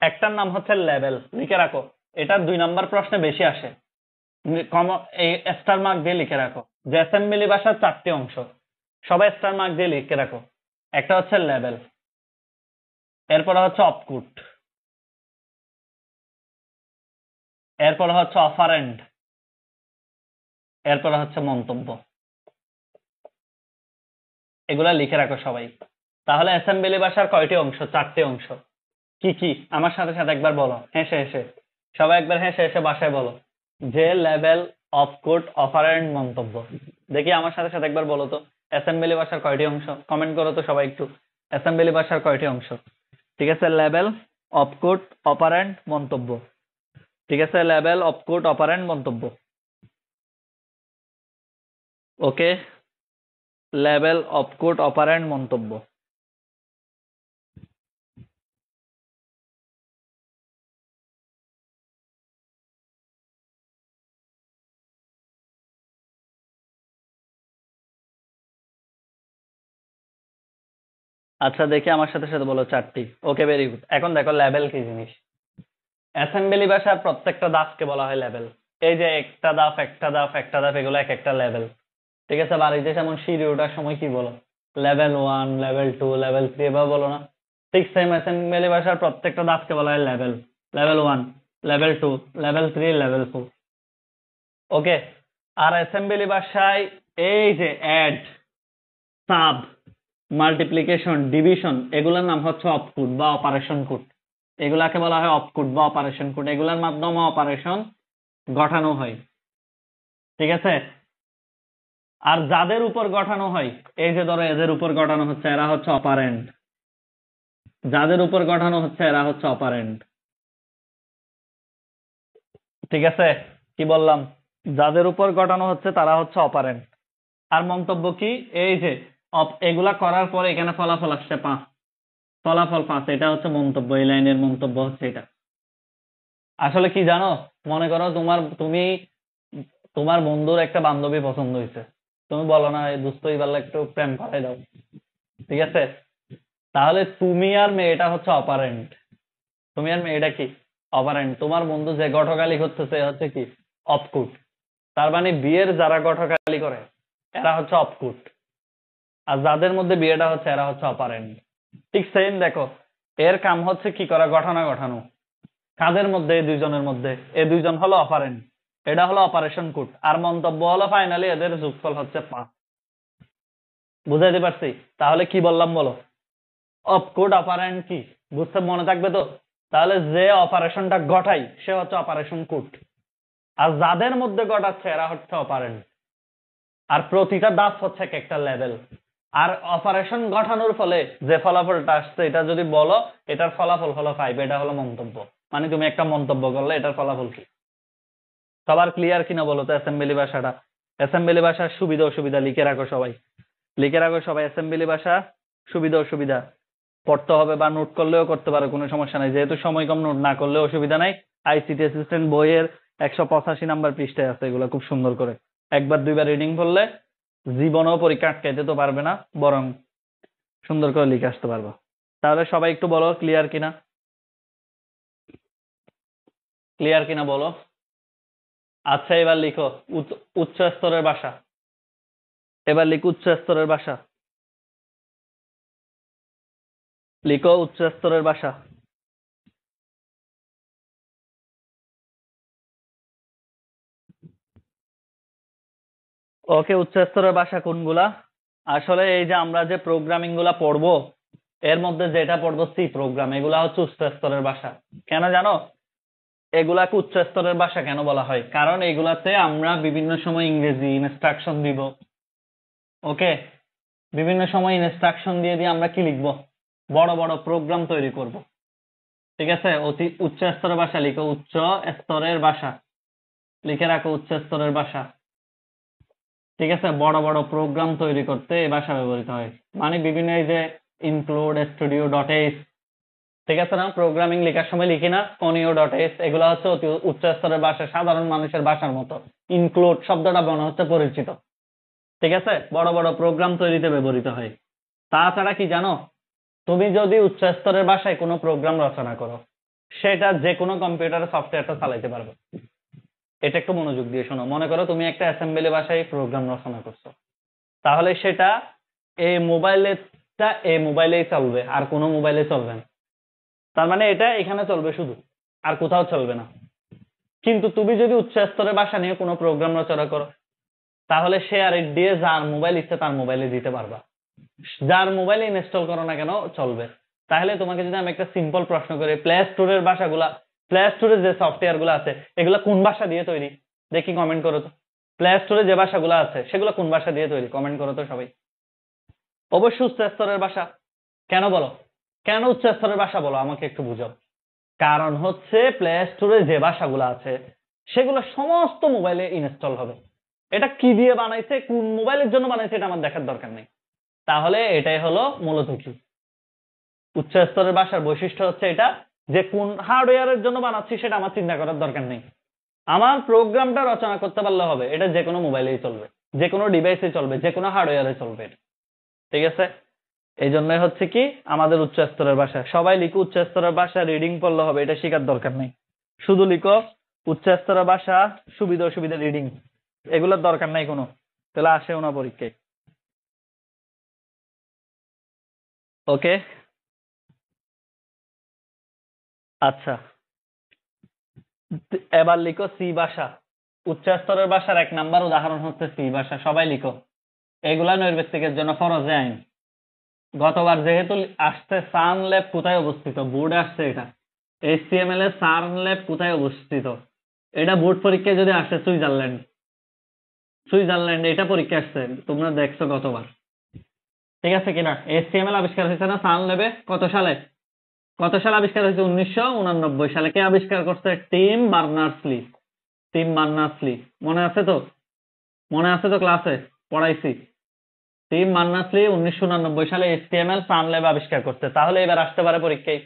একটার নাম হচ্ছে লেভেল, লিখে রাখো। এটা 2 নম্বর প্রশ্নে বেশি আসে। এই স্টার মার্ক দিয়ে লিখে রাখো যে অ্যাসেম্বলি ভাষার 4টি অংশ, সবাই স্টার মার্ক দিয়ে লিখে রাখো। একটা হচ্ছে লেভেল, এরপরে হচ্ছে অপকোড, এরপরে হচ্ছে অপারেন্ড, এরপরে হচ্ছে মন্তব্য। এগুলা লিখে রাখো সবাই। তাহলে অ্যাসেম্বলি ভাষার কয়টি অংশ? 4টি অংশ। কি কি? আমার সাথে সাথে একবার বলো, হেসে হেসে সবাই একবার হেসে হেসে ভাষায় বলো যে লেভেল, অপকোড, অপারেন্ড, মন্তব্য। দেখি আমার সাথে সাথে একবার বলো তো অ্যাসেম্বলি ভাষার কয়টি অংশ। কমেন্ট করো তো সবাই একটু, অ্যাসেম্বলি ভাষার কয়টি অংশ? ঠিক আছে, লেভেল, অপকোড, অপারেন্ড, মন্তব্য। ঠিক আছে, লেভেল, অপকোড, অপারেন্ড, মন্তব্য। ওকে, লেভেল, অপকোড, অপারেন্ড, মন্তব্য। আচ্ছা দেখি আমার সাথে সাথে বলো 4টি। ওকে, ভেরি গুড। এখন দেখো লেভেল কি জিনিস। অ্যাসেম্বলি ভাষার প্রত্যেকটা ধাপকে বলা হয় লেভেল। এই যে একটা ধাপ একটা ধাপ একটা ধাপ, এগুলো এক একটা লেভেল। ঠিক আছে, বাড়িতে যেমন সিঁড়ি ওঠার সময় কি বলো? লেভেল 1, লেভেল 2, লেভেল 3 এভাবে বলো না? ঠিক সেম অ্যাসেম্বলি ভাষার প্রত্যেকটা ধাপকে বলা হয় level. Level 1, level 2, level 3, level 4। ওকে। আর অ্যাসেম্বলি ভাষায় এই যে অ্যাড, সাব, মাল্টিপ্লিকেশন, ডিভিশন, এগুলোর নাম হচ্ছে অপকোড বা অপারেশন কোড। এগুলাকে বলা হয় অপকোড বা অপারেশন কোড। এগুলোর মাধ্যমে অপারেশন গঠানো হয়। ঠিক আছে। আর যাদের উপর গঠানো হয়, এই যে ধরো এদের উপর গঠানো হচ্ছে, এরা হচ্ছে অপারেন্ড। যাদের উপর গঠানো হচ্ছে এরা হচ্ছে অপারেন্ড। ঠিক আছে, কি বললাম? যাদের উপর গঠানো হচ্ছে তারা হচ্ছে অপারেন্ড। আর মন্তব্য কি? এই যে এগুলা করার পরে এখানে ফলাফল আসছে 5, ফলাফল 5, এটা হচ্ছে মন্তব্য। এই লাইনের মন্তব্য হচ্ছে এটা। আসলে কি জানো, মনে করো তোমার বন্ধুর একটা বান্ধবী পছন্দ হয়েছে, তুমি বলো না এই দোস্ত এবার একটু প্রেম করাই দাও। ঠিক আছে, তাহলে তুমি আর মেয়েটা হচ্ছে অপারেন্ট। তুমি আর মেয়েটা কি? অপারেন্ট। তোমার বন্ধু যে গঠকালি করতেছে হচ্ছে কি? অপকুট। তার মানে বিয়ের যারা গঠকালি করে এরা হচ্ছে অপকুট, আর যাদের মধ্যে বিয়েটা হচ্ছে এরা হচ্ছে অপারেন্ট। ঠিক সেম দেখো, এর কাম হচ্ছে কি করা? ঘটনা ঘটানো। কাদের মধ্যে? এই দুইজনের মধ্যে। এই দুইজন হলো অপারেন্ট, এটা হলো অপারেশন কোড। আর মন্তব্য হলো ফাইনালি এদের যোগফল হচ্ছে 5। বুঝাইতে পারছি? তাহলে কি বললাম বলো? অপকোড অপারেন্ট কি বুঝতে মনে থাকবে তো? তাহলে যে অপারেশনটা ঘটাই সে হচ্ছে অপারেশন কোড, আর যাদের মধ্যে ঘটাচ্ছে এরা হচ্ছে অপারেন্ট। আর প্রতিটা ধাপ হচ্ছে একটা লেভেল। আর অপারেশন ঘটানোর ফলে যে ফলাফলটা আসছে এটা যদি বলো এটার ফলাফল হলো 5, এটা হলো মন্তব্য। মানে তুমি একটা মন্তব্য করলে এটার ফলাফল কি? সবার ক্লিয়ার কিনা বলো তো অ্যাসেম্বলি ভাষাটা? অ্যাসেম্বলি ভাষার সুবিধা অসুবিধা লিখে রাখো সবাই, লিখে রাখো সবাই। অ্যাসেম্বলি ভাষা সুবিধা অসুবিধা পড়তে হবে বা নোট করলেও করতে পারো, কোনো সমস্যা নাই। যেহেতু সময় কম, নোট না করলেও অসুবিধা নাই। আইসিটি অ্যাসিস্ট্যান্ট বইয়ের 185 নাম্বার পৃষ্ঠায় আছে, এগুলো খুব সুন্দর করে একবার দুইবার রিডিং করলে জীবনেও পরীক্ষা আটকাইতে তো পারবে না, বরং সুন্দর করে লিখে আসতে পারবো। তাহলে সবাই একটু বলো ক্লিয়ার কিনা, ক্লিয়ার কিনা বলো। আচ্ছা এবার লিখো উচ্চ স্তরের ভাষা। এবার লিখো উচ্চ স্তরের ভাষা, লিখো উচ্চ স্তরের ভাষা। ওকে, উচ্চস্তরের ভাষা কোনগুলা? আসলে এই যে আমরা যে প্রোগ্রামিং গুলা পড়বো, এর মধ্যে যেটা পড়বো সি প্রোগ্রাম, এগুলা হচ্ছে উচ্চস্তরের ভাষা। কেন জানো এগুলাকে উচ্চস্তরের ভাষা কেন বলা হয়? কারণ এগুলাতে আমরা বিভিন্ন সময় ইংরেজি ইনস্ট্রাকশন দিব। ওকে, বিভিন্ন সময় ইনস্ট্রাকশন দিয়ে দিয়ে আমরা কি লিখবো? বড় বড় প্রোগ্রাম তৈরি করব। ঠিক আছে, অতি উচ্চ স্তরের ভাষা লিখো, উচ্চ স্তরের ভাষা লিখে রাখো, উচ্চ স্তরের ভাষা। ঠিক আছে, বড় বড় প্রোগ্রাম তৈরি করতে এই ভাষা ব্যবহৃত হয়। মানে বিভিন্ন এই যে ইনক্লুড স্টুডিও ডট এস, ঠিক আছে না, প্রোগ্রামিং লেখার সময় লিখি না কনিও ডট এস, এগুলো হচ্ছে অতি উচ্চ স্তরের ভাষা, সাধারণ মানুষের ভাষার মতো। ইনক্লুড শব্দটা মনে হচ্ছে পরিচিত। ঠিক আছে, বড় বড় প্রোগ্রাম তৈরিতে ব্যবহৃত হয়। তাছাড়া কি জানো, তুমি যদি উচ্চ স্তরের ভাষায় কোনো প্রোগ্রাম রচনা করো, সেটা যে কোনো কম্পিউটারে সফটওয়্যারটা চালাইতে পারবে। এটা একটু মনোযোগ দিয়ে শোনো। মনে করো তুমি একটা অ্যাসেম্বলি ভাষায় প্রোগ্রাম রচনা করছো, তাহলে সেটা এই মোবাইলেই চলবে, আর কোনো মোবাইলে চলবে না। তার মানে এটা এখানে চলবে শুধু, আর কোথাও চলবে না। কিন্তু তুমি যদি উচ্চ স্তরের ভাষা নিয়ে কোনো প্রোগ্রাম রচনা করো, তাহলে সে আর দিয়ে যার মোবাইল ইচ্ছে তার মোবাইলে দিতে পারবা, যার মোবাইলে ইনস্টল করো না কেন চলবে। তাহলে তোমাকে যদি আমি একটা সিম্পল প্রশ্ন করি, প্লে স্টোরের ভাষাগুলা, প্লে স্টোরে যে সফটওয়্যার গুলো আছে এগুলা কোন ভাষা দিয়ে তৈরি? দেখি, কমেন্ট করো তো। প্লে স্টোরে যে ভাষাগুলো আছে সেগুলো কোন ভাষা দিয়ে তৈরি? কমেন্ট করো তো সবাই। অবশ্যই উচ্চ স্তরের ভাষা। কেন বলো, কেন উচ্চ স্তরের ভাষা বলো আমাকে একটু বুঝাও। কারণ হচ্ছে প্লে স্টোরে যে ভাষাগুলো আছে সেগুলো সমস্ত মোবাইলে ইনস্টল হবে। এটা কি দিয়ে বানাইছে, কোন মোবাইলের জন্য বানাইছে, এটা আমার দেখার দরকার নেই। তাহলে এটাই হলো মূলত কি উচ্চ স্তরের ভাষার বৈশিষ্ট্য, হচ্ছে এটা যে কোন হার্ডওয়্যারের জন্য বানাচ্ছি সেটা আমার চিন্তা করার দরকার নেই। আমার প্রোগ্রামটা রচনা করতে পারলে হবে, এটা যে কোনো মোবাইলেই চলবে, যে কোনো ডিভাইসে চলবে, যে কোনো হার্ডওয়্যারে চলবে। ঠিক আছে, এই জন্যই হচ্ছে কি আমাদের উচ্চ স্তরের ভাষা। সবাই লিখো উচ্চ স্তরের ভাষা, রিডিং পড়লে হবে, এটা শেখার দরকার নেই। শুধু লিখো উচ্চ স্তরের ভাষা, সুবিধা অসুবিধা রিডিং, এগুলোর দরকার নাই কোনো, তাহলে আসেও না পরীক্ষায়। ওকে, আচ্ছা, এবার লিখো সি ভাষা। উচ্চ স্তরের ভাষার 1 নাম্বার উদাহরণ হচ্ছে সি ভাষা। সবাই লিখো, এগুলা নৈর্ব্যক্তিকের জন্য ফরজে আইন। গতবার যেহেতু আসছে সান ল্যাব কোথায় অবস্থিত, বোর্ডে আসছে এটা। HTML এর সান ল্যাব কোথায় অবস্থিত? এটা বোর্ড পরীক্ষায় যদি আসে সুইজারল্যান্ড, সুইজারল্যান্ডে এটা পরীক্ষা আসছে, তোমরা দেখছো গতবার। ঠিক আছে কিনা? HTML আবিষ্কার হয়েছে না সান ল্যাবে কত সালে? কত সালে আবিষ্কার হয়েছে? 1989 সালে। কে আবিষ্কার করছে? Team Berners-Lee. টিম বার্নার্স-লি, মনে আছে তো? মনে আছে তো, ক্লাসে পড়াইছি। টিম বার্নার্স-লি 1989 সালে HTML সান ল্যাব আবিষ্কার করছে। তাহলে এবার আসতে পারে পরীক্ষায়।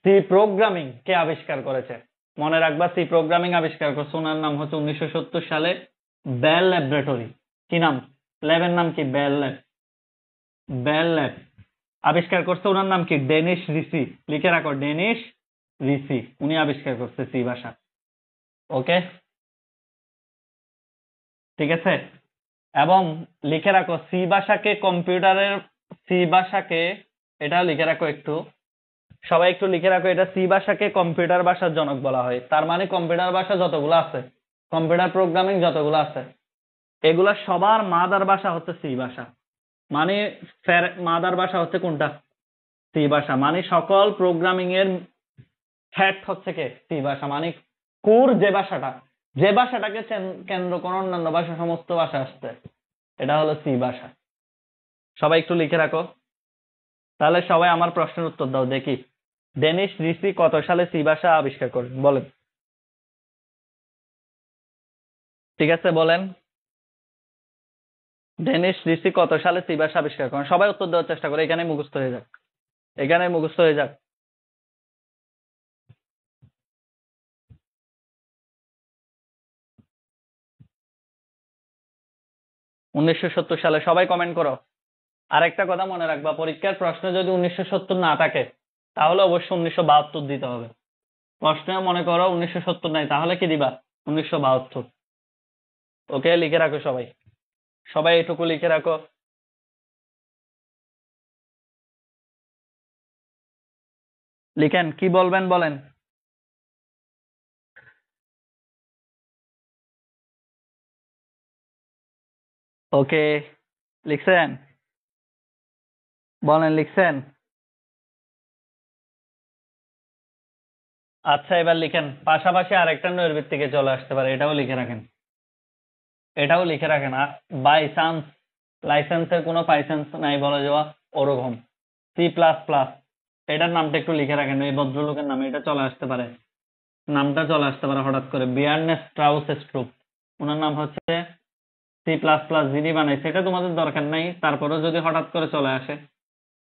সি প্রোগ্রামিং কে আবিষ্কার করেছে? মনে রাখবা, সি প্রোগ্রামিং আবিষ্কার করছে, ওনার নাম হচ্ছে 1970 সালে বেল ল্যাবরেটরি। কি নাম? ল্যাবের নাম কি? Bell lab. বেল ল্যাব আবিষ্কার করছে, ওনার নাম কি? ডেনিস রিসি। লিখে রাখো, ডেনিস রিসি, উনি আবিষ্কার করছে সি ভাষা। ওকে, ঠিক আছে। এবং লিখে রাখো সি ভাষাকে কম্পিউটারের, সি ভাষাকে, এটা লিখে রাখো একটু, সবাই একটু লিখে রাখো, এটা সি ভাষাকে কম্পিউটার ভাষার জনক বলা হয়। তার মানে কম্পিউটার ভাষা যতগুলো আছে, কম্পিউটার প্রোগ্রামিং যতগুলো আছে, এগুলা সবার মাদার ভাষা হচ্ছে সি ভাষা। মানে মাদার ভাষা হচ্ছে কোনটা? সি ভাষা। মানে সকল প্রোগ্রামিং এর হেড হচ্ছে কে? সি ভাষা। মানে কোর যে ভাষাটা, যে ভাষাটাকে কেন্দ্র করে অন্যান্য ভাষা, সমস্ত ভাষা আসছে, এটা হলো সি ভাষা। সবাই একটু লিখে রাখো। তাহলে সবাই আমার প্রশ্নের উত্তর দাও দেখি। ডেনিস রিসি কত সালে সি ভাষা আবিষ্কার করেন বলেন? ঠিক আছে, বলেন। ডেনিস রিসি কত সালে সি ভাষা আবিষ্কার করেন? সবাই উত্তর দেওয়ার চেষ্টা করে, এখানে মুখস্থ হয়ে যাক, এখানে মুখস্থ হয়ে যাক। 1970 সালে। সবাই কমেন্ট করো। আরেকটা কথা মনে রাখবা, পরীক্ষার প্রশ্ন যদি 1970 না থাকে তাহলে অবশ্যই 1972 দিতে হবে। প্রশ্নে মনে করো 1970 নাই, তাহলে কি দিবা? 1972। ওকে, লিখে রাখো সবাই, সবাই এটুকু লিখে রাখো। লিখেন, কি বলবেন বলেন। ওকে, লিখছেন? বলেন, লিখছেন? আচ্ছা, এবার লিখেন। পাশাপাশি আরেকটা নৈর্ব্যক্তিকে চলে আসতে পারে, এটাও লিখে রাখেন। এটাও লিখে রাখেন। বাই চান্স লাইসেন্সের কোনো পাইসেন্স নাই বলে যাওয়া, ওরকম C++, এটার নামটা একটু লিখে রাখেন। এই ভদ্রলোকের নামে এটা চলে আসতে পারে, নামটা চলে আসতে পারে হঠাৎ করে। বিয়ার্নেস স্ট্রাউস স্ট্রুপ, ওনার নাম হচ্ছে C++। যিনি বানাইছে এটা তোমাদের দরকার নাই, তারপরেও যদি হঠাৎ করে চলে আসে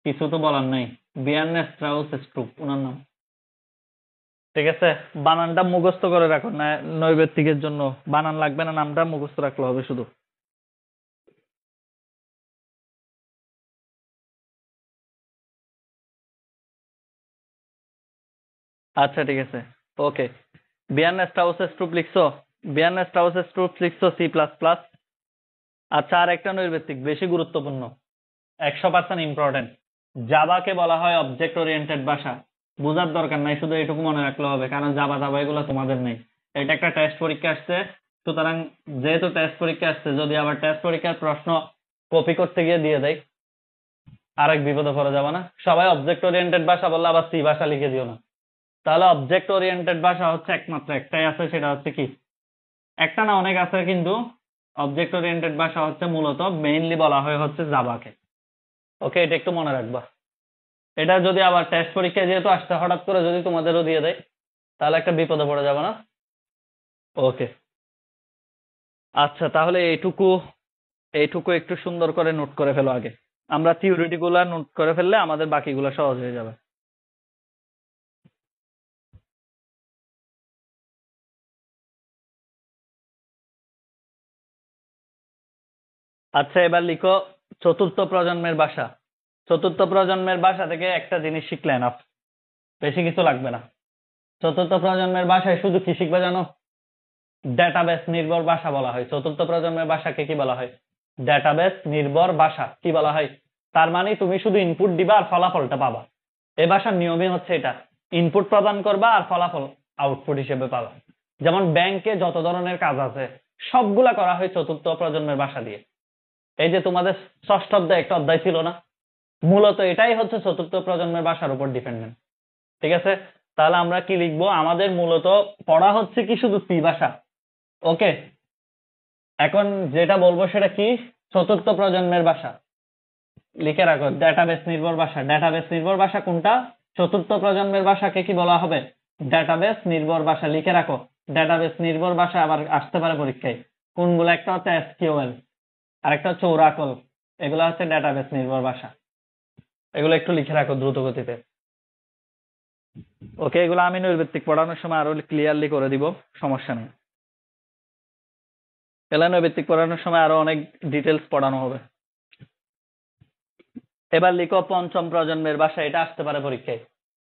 কিছু তো বলার নাই। বিয়ার্নেস স্ট্রাউস স্ট্রুপ ওনার নাম। ঠিক আছে, বানানটা মুখস্থ করে রাখো না, নৈর্ব্যক্তিকের জন্য বানান লাগবে না, নামটা মুখস্থ রাখলে হবে শুধু। আচ্ছা ঠিক আছে, ওকে। বিয়ার্নেস স্ট্রাউস স্ট্রুপ লিখছো? বিয়ার্নেস স্ট্রাউস স্ট্রুপ লিখছো C++। আচ্ছা, আর একটা নৈর্ব্যক্তিক বেশি গুরুত্বপূর্ণ, 100% ইম্পর্টেন্ট। জাভাকে বলা হয় অবজেক্ট ওরিয়েন্টেড ভাষা। বোঝার দরকার নাই, শুধু এটুকু মনে রাখলে হবে, কারণ জাভা জাভা এগুলো তোমাদের নেই। এটা একটা টেস্ট পরীক্ষা আসছে, সুতরাং যেহেতু টেস্ট পরীক্ষা আসছে, যদি আবার টেস্ট পরীক্ষার প্রশ্ন কপি করতে গিয়ে দিয়ে দেয়, আরেক বিপদে পড়ে যাবে না? সবাই অবজেক্ট ওরিয়েন্টেড ভাষা বললে আবার সি ভাষা লিখে দিও না। তাহলে অবজেক্ট ওরিয়েন্টেড ভাষা হচ্ছে একমাত্র একটাই আছে, সেটা হচ্ছে কি? একটা না, অনেক আছে, কিন্তু অবজেক্ট ওরিয়েন্টেড ভাষা হচ্ছে মূলত মেইনলি বলা হয় হচ্ছে জাভাকে। ওকে, এটা একটু মনে রাখবা। এটা যদি আবার টেস্ট পরীক্ষায় যেহেতু আসতে হঠাৎ করে যদি তোমাদেরও দিয়ে দেয়, তাহলে একটা বিপদে পড়ে যাবে না? ওকে, আচ্ছা, তাহলে এইটুকু এইটুকু একটু সুন্দর করে নোট করে ফেলো আগে। আমরা থিওরিটি গুলা নোট করে ফেললে আমাদের বাকিগুলো সহজ হয়ে যাবে। আচ্ছা, এবার লিখো চতুর্থ প্রজন্মের ভাষা। চতুর্থ প্রজন্মের ভাষা থেকে একটা জিনিস শিখলে না, বেশি কিছু লাগবে না। চতুর্থ প্রজন্মের ভাষায় শুধু কি শিখবে জানো? ডেটাবেস নির্ভর ভাষা বলা হয়। চতুর্থ প্রজন্মের ভাষাকে কি বলা হয়? ডেটাবেস নির্ভর ভাষা। কি বলা হয়? তার মানে তুমি শুধু ইনপুট দিবা আর ফলাফলটা পাবা। এই ভাষার নিয়মই হচ্ছে এটা, ইনপুট প্রদান করবা আর ফলাফল আউটপুট হিসেবে পাবা। যেমন ব্যাংকে যত ধরনের কাজ আছে সবগুলা করা হয় চতুর্থ প্রজন্মের ভাষা দিয়ে। এই যে তোমাদের ষষ্ঠ অধ্যায় একটা অধ্যায় ছিল না, মূলত এটাই হচ্ছে চতুর্থ প্রজন্মের ভাষার উপর ডিপেন্ডেন্ট। ঠিক আছে, তাহলে আমরা কি লিখবো? আমাদের মূলত পড়া হচ্ছে কি শুধু সি ভাষা। ওকে, এখন যেটা বলবো সেটা কি? চতুর্থ প্রজন্মের ভাষা। লিখে রাখো, ডেটাবেস নির্ভর ভাষা। ডেটাবেস নির্ভর ভাষা কোনটা? চতুর্থ প্রজন্মের ভাষাকে কি বলা হবে? ডেটাবেস নির্ভর ভাষা। লিখে রাখো, ডেটাবেস নির্ভর ভাষা আবার আসতে পারে পরীক্ষায়। কোনগুলো? একটা হচ্ছে এসকিউএল, আর একটা হচ্ছে ওরাকল। এগুলো হচ্ছে ডেটাবেস নির্ভর ভাষা। এগুলো একটু লিখে রাখো দ্রুত গতিতে। ওকে, এগুলো আমি নৈর্ব্যক্তিক পড়ানোর সময় আরো ক্লিয়ারলি করে দিব, সমস্যা নেই। এগুলো নৈর্ব্যক্তিক পড়ানোর সময় আরো অনেক ডিটেলস পড়ানো হবে। এবার লিখো পঞ্চম প্রজন্মের ভাষা। এটা আসতে পারে পরীক্ষায়।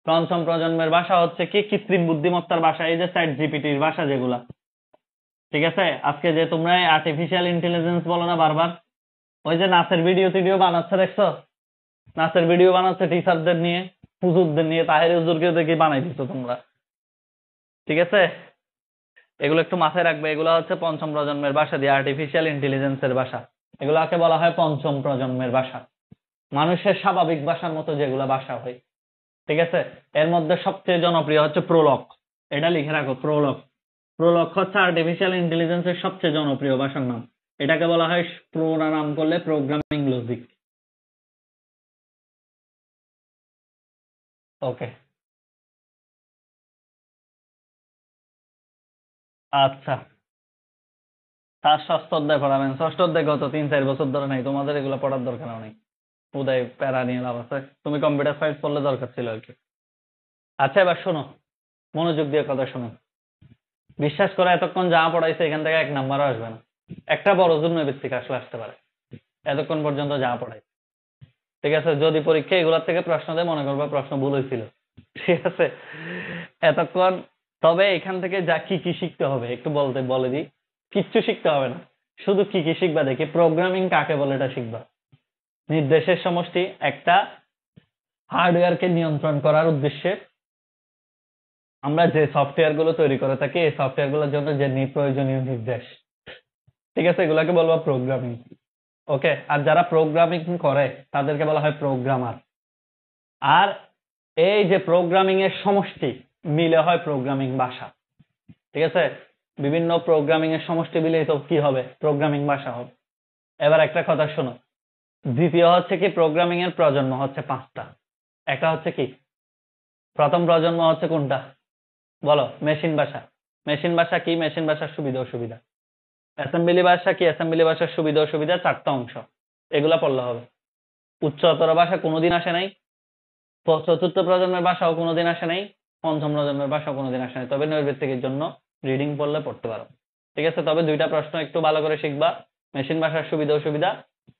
পঞ্চম প্রজন্মের ভাষা হচ্ছে কি? কৃত্রিম বুদ্ধিমত্তার ভাষা। এই যে চ্যাট জিপিটির ভাষা যেগুলা। ঠিক আছে, আজকে যে তোমরা আর্টিফিশিয়াল ইন্টেলিজেন্স বলো না বারবার, ওই যে নাচের ভিডিও টিডিও বানাচ্ছে দেখছো? নাচের ভিডিও বানাচ্ছে টিচারদের নিয়ে, হুজুরদের নিয়ে, তাহের হুজুরকে দেখে বানাই দিচ্ছ তোমরা। ঠিক আছে, এগুলো একটু মাথায় রাখবে। এগুলো হচ্ছে পঞ্চম প্রজন্মের ভাষা দিয়ে আর্টিফিশিয়াল ইন্টেলিজেন্সের ভাষা। এগুলাকে বলা হয় পঞ্চম প্রজন্মের ভাষা, মানুষের স্বাভাবিক ভাষার মতো যেগুলা ভাষা হয়। ঠিক আছে, এর মধ্যে সবচেয়ে জনপ্রিয় হচ্ছে প্রোলগ। এটা লিখে রাখো, প্রোলগ। প্রোলগ হচ্ছে আর্টিফিশিয়াল ইন্টেলিজেন্সের সবচেয়ে জনপ্রিয় ভাষার নাম। এটাকে বলা হয় নাম করলে প্রোগ্রামিং লজিক। ওকে, আচ্ছা। তার ষষ্ঠ অধ্যায় পড়াবেন? ষষ্ঠ অধ্যায় গত 3-4 বছর ধরে নাই, তোমাদের এগুলো পড়ার দরকার নেই। উদয় প্যারা নিয়ে লাভ আছে? তুমি কম্পিউটার সায়েন্স পড়লে দরকার ছিল আর কি। আচ্ছা, এবার শোনো, মনোযোগ দিয়ে কথা শোনো। বিশ্বাস করে এতক্ষণ যা পড়াইছে এখান থেকে 1 নাম্বারও আসবে না। একটা বড় জন্য ভিত্তিক আসলে আসতে পারে, এতক্ষণ পর্যন্ত যা পড়াই। ঠিক আছে, যদি পরীক্ষা এগুলোর থেকে প্রশ্ন দেয় মনে করবা প্রশ্ন ভুল হয়েছিল। ঠিক আছে, এতক্ষণ। তবে এখান থেকে যা কি কি শিখতে হবে একটু বলে দিই। কিচ্ছু শিখতে হবে না, শুধু কি কি শিখবা দেখি। প্রোগ্রামিং কাকে বলে এটা শিখবা। নির্দেশের সমষ্টি, একটা হার্ডওয়্যারকে নিয়ন্ত্রণ করার উদ্দেশ্যে আমরা যে সফটওয়্যার গুলো তৈরি করে থাকি, এই সফটওয়্যার গুলোর জন্য যে প্রয়োজনীয় নির্দেশ। ঠিক আছে, এগুলাকে বলবো প্রোগ্রামিং। ওকে, আর যারা প্রোগ্রামিং করে তাদেরকে বলা হয় প্রোগ্রামার। আর এই যে প্রোগ্রামিং এর সমষ্টি মিলে হয় প্রোগ্রামিং ভাষা। ঠিক আছে, বিভিন্ন প্রোগ্রামিং এর সমষ্টি মিলেই তো কি হবে, প্রোগ্রামিং ভাষা হবে। এবার একটা কথা শোনো, দ্বিতীয় হচ্ছে কি প্রোগ্রামিং এর প্রজন্ম হচ্ছে 5টা। একটা হচ্ছে কি, প্রথম প্রজন্ম হচ্ছে কোনটা বলো, মেশিন ভাষা। মেশিন ভাষা কি, মেশিন ভাষার সুবিধা অসুবিধা। অ্যাসেম্বলি ভাষা কি, অ্যাসেম্বলি ভাষার সুবিধা অসুবিধা 4টা অংশ, এগুলা পড়লে হবে। উচ্চতর ভাষা কোনোদিন আসে নাই, চতুর্থ প্রজন্মের ভাষাও কোনোদিন আসে নাই, পঞ্চম প্রজন্মের ভাষাও কোনোদিন আসে নাই, তবে নৈর্ব্যক্তিকের জন্য রিডিং পড়লে পড়তে পারো। ঠিক আছে, তবে 2টা প্রশ্ন একটু ভালো করে শিখবা, মেশিন ভাষার সুবিধা অসুবিধা,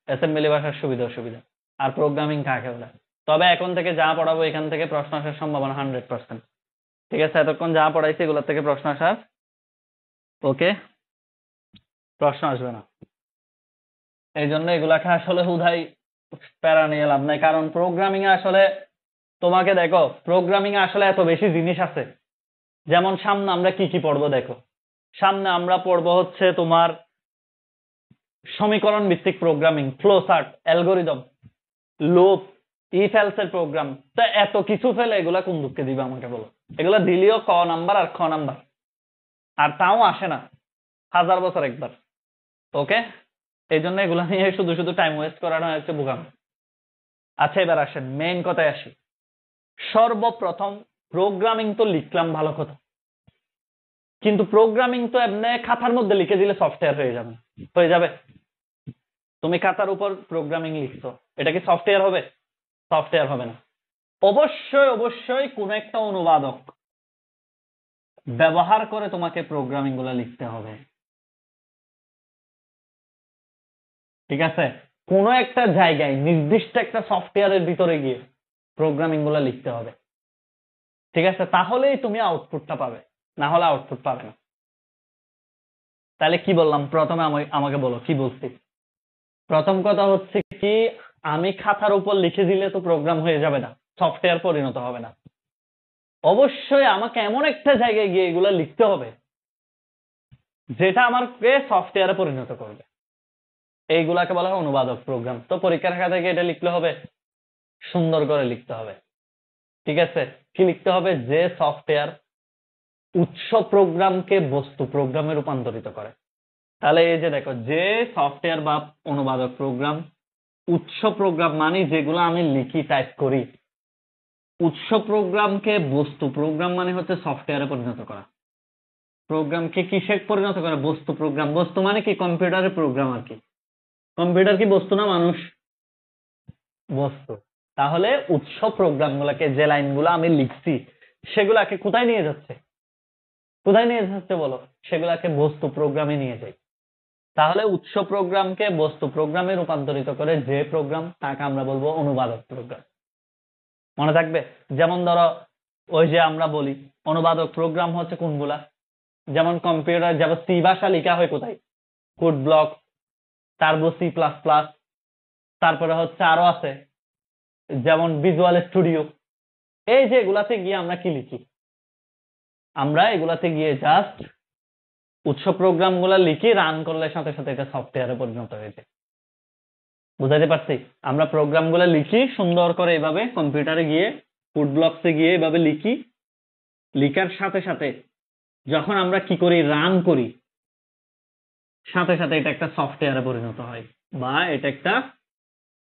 অ্যাসেম্বলি ভাষার সুবিধা অসুবিধা, আর প্রোগ্রামিং কাকে বলে। তবে এখন থেকে যা পড়াবো এখান থেকে প্রশ্ন আসার সম্ভাবনা 100%। ঠিক আছে, এতক্ষণ যা পড়াইছি এগুলোর থেকে প্রশ্ন আসার, ওকে, প্রশ্ন আসবে না। এই জন্য এগুলাকে আসলে হুদাই প্যারা নিয়ে লাভ নাই, কারণ প্রোগ্রামিং এ আসলে তোমাকে দেখো, প্রোগ্রামিং এ আসলে এত বেশি জিনিস আছে। যেমন সামনে আমরা কি কি পড়বো দেখো, সামনে আমরা পড়বো হচ্ছে তোমার সমীকরণ ভিত্তিক programming, flow chart, algorithm, loop, if else এর প্রোগ্রাম। তা এত কিছু ফেলে এগুলা কোন দুঃখে দিবে আমাকে বলো? এগুলা দিলেও ক নাম্বার আর খ নাম্বার, আর তাও আসে না 1000 বছর একবার। ওকে, এই জন্য এগুলা নিয়ে শুধু শুধু টাইম ওয়েস্ট করানো হচ্ছে বোকামি। আচ্ছা, এবার আসেন মেইন কথায় আসি। সর্বপ্রথম প্রোগ্রামিং তো লিখলাম ভালো কথা, কিন্তু প্রোগ্রামিং তো এমনি খাতার মধ্যে লিখে দিলে সফটওয়্যার হয়ে যাবে, হয়ে যাবে? তুমি খাতার উপর প্রোগ্রামিং লিখছো, এটা কি সফটওয়্যার হবে? সফটওয়্যার হবে না। অবশ্যই অবশ্যই কোন একটা অনুবাদক ব্যবহার করে তোমাকে প্রোগ্রামিং গুলা লিখতে হবে। ঠিক আছে, কোন একটা জায়গায় নির্দিষ্ট একটা সফটওয়্যারের ভিতরে গিয়ে প্রোগ্রামিং গুলা লিখতে হবে। ঠিক আছে, তাহলেই তুমি আউটপুটটা পাবে, না হলে আউটপুট পাবে না। তাহলে কি বললাম প্রথমে, আমাকে বলো কি বলছি। প্রথম কথা হচ্ছে কি, আমি খাতার উপর লিখে দিলে তো প্রোগ্রাম হয়ে যাবে না, সফটওয়্যার পরিণত হবে না। অবশ্যই আমাকে এমন একটা জায়গায় গিয়ে এগুলো লিখতে হবে যেটা আমাকে সফটওয়্যারে পরিণত করবে। এইগুলাকে বলা হয় অনুবাদক প্রোগ্রাম। তো পরীক্ষার খাতা থেকে এটা লিখলে হবে, সুন্দর করে লিখতে হবে। ঠিক আছে, কি লিখতে হবে? যে সফটওয়্যার উৎস প্রোগ্রামকে বস্তু প্রোগ্রামে রূপান্তরিত করে। তাহলে এই যে দেখো, যে সফটওয়্যার বা অনুবাদক প্রোগ্রাম উৎস প্রোগ্রাম, মানে যেগুলো আমি লিখি টাইপ করি, উৎস প্রোগ্রামকে বস্তু প্রোগ্রাম মানে হচ্ছে সফটওয়্যারে পরিণত করা। প্রোগ্রামকে কিসে পরিণত করে? বস্তু প্রোগ্রাম। বস্তু মানে কি? কম্পিউটারের প্রোগ্রাম আর কি। কম্পিউটার কি বস্তু না মানুষ? বস্তু। তাহলে উৎস প্রোগ্রাম গুলাকে, যে লাইন গুলো আমি লিখছি সেগুলাকে কোথায় নিয়ে যাচ্ছে? কোথায় নিয়ে যাচ্ছে বলো? সেগুলাকে বস্তু প্রোগ্রামে নিয়ে যাই। তাহলে উৎস প্রোগ্রামকে বস্তু প্রোগ্রামে রূপান্তরিত করে যে প্রোগ্রাম, তাকে আমরা বলবো অনুবাদক প্রোগ্রাম। মনে থাকবে? যেমন ধরো, ওই যে আমরা বলি অনুবাদক প্রোগ্রাম হচ্ছে কোনগুলা, যেমন কম্পিউটার, যেমন সি ভাষা লেখা হয় কোথায়? Code block, Turbo C plus plus, তারপরে হচ্ছে আরো আছে যেমন ভিজুয়াল স্টুডিও। এই যে এগুলাতে গিয়ে আমরা কি লিখি? আমরা এগুলাতে গিয়ে জাস্ট উৎস প্রোগ্রাম গুলা লিখি, রান করলে সাথে সাথে এটা সফটওয়্যারে পরিণত হয়ে যায়। বুঝাতে পারছি? আমরা প্রোগ্রাম গুলা লিখি সুন্দর করে এভাবে, কম্পিউটারে গিয়ে কোড ব্লকসে গিয়ে এভাবে লিখি, লিখার সাথে সাথে যখন আমরা কি করি, রান করি, সাথে সাথে এটা একটা সফটওয়্যারে পরিণত হয়, বা এটা একটা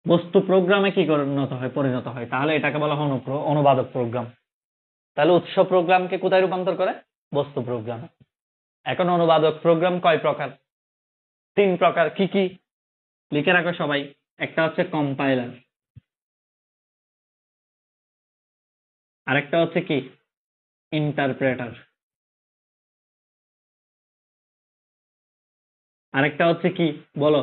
বস্তু প্রোগ্রামে কি পরিণত হয়। তাহলে এটাকে বলা হয় অনুবাদক প্রোগ্রাম। তাহলে উৎস প্রোগ্রামকে কোথায় রূপান্তর করে? বস্তু প্রোগ্রামে। এখন অনুবাদক প্রোগ্রাম কয় প্রকার? 3 প্রকার। কি কি লিখে রাখো সবাই। একটা হচ্ছে কম্পাইলার, আরেকটা হচ্ছে কি ইন্টারপ্রেটার, আরেকটা হচ্ছে কি বলো?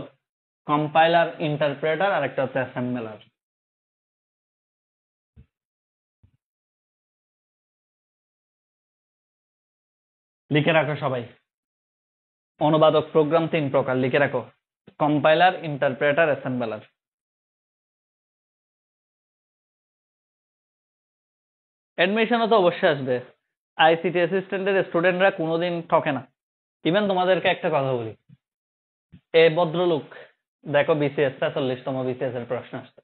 কম্পাইলার, ইন্টারপ্রেটার, আরেকটা হচ্ছে অ্যাসেম্বলার। লিখে রাখো সবাই। অনুবাদক প্রোগ্রাম 3 প্রকার, লিখে রাখো। Compiler, interpreter, assembler. অ্যাডমিশনও তো অবশ্যই আসবে। আইসিটি অ্যাসিস্ট্যান্টের স্টুডেন্টরা কোনোদিন ঠকে না। ইভেন তোমাদেরকে একটা কথা বলি, এ ভদ্রলোক দেখো বিসিএস 46তম বিসিএস এর প্রশ্ন আসছে,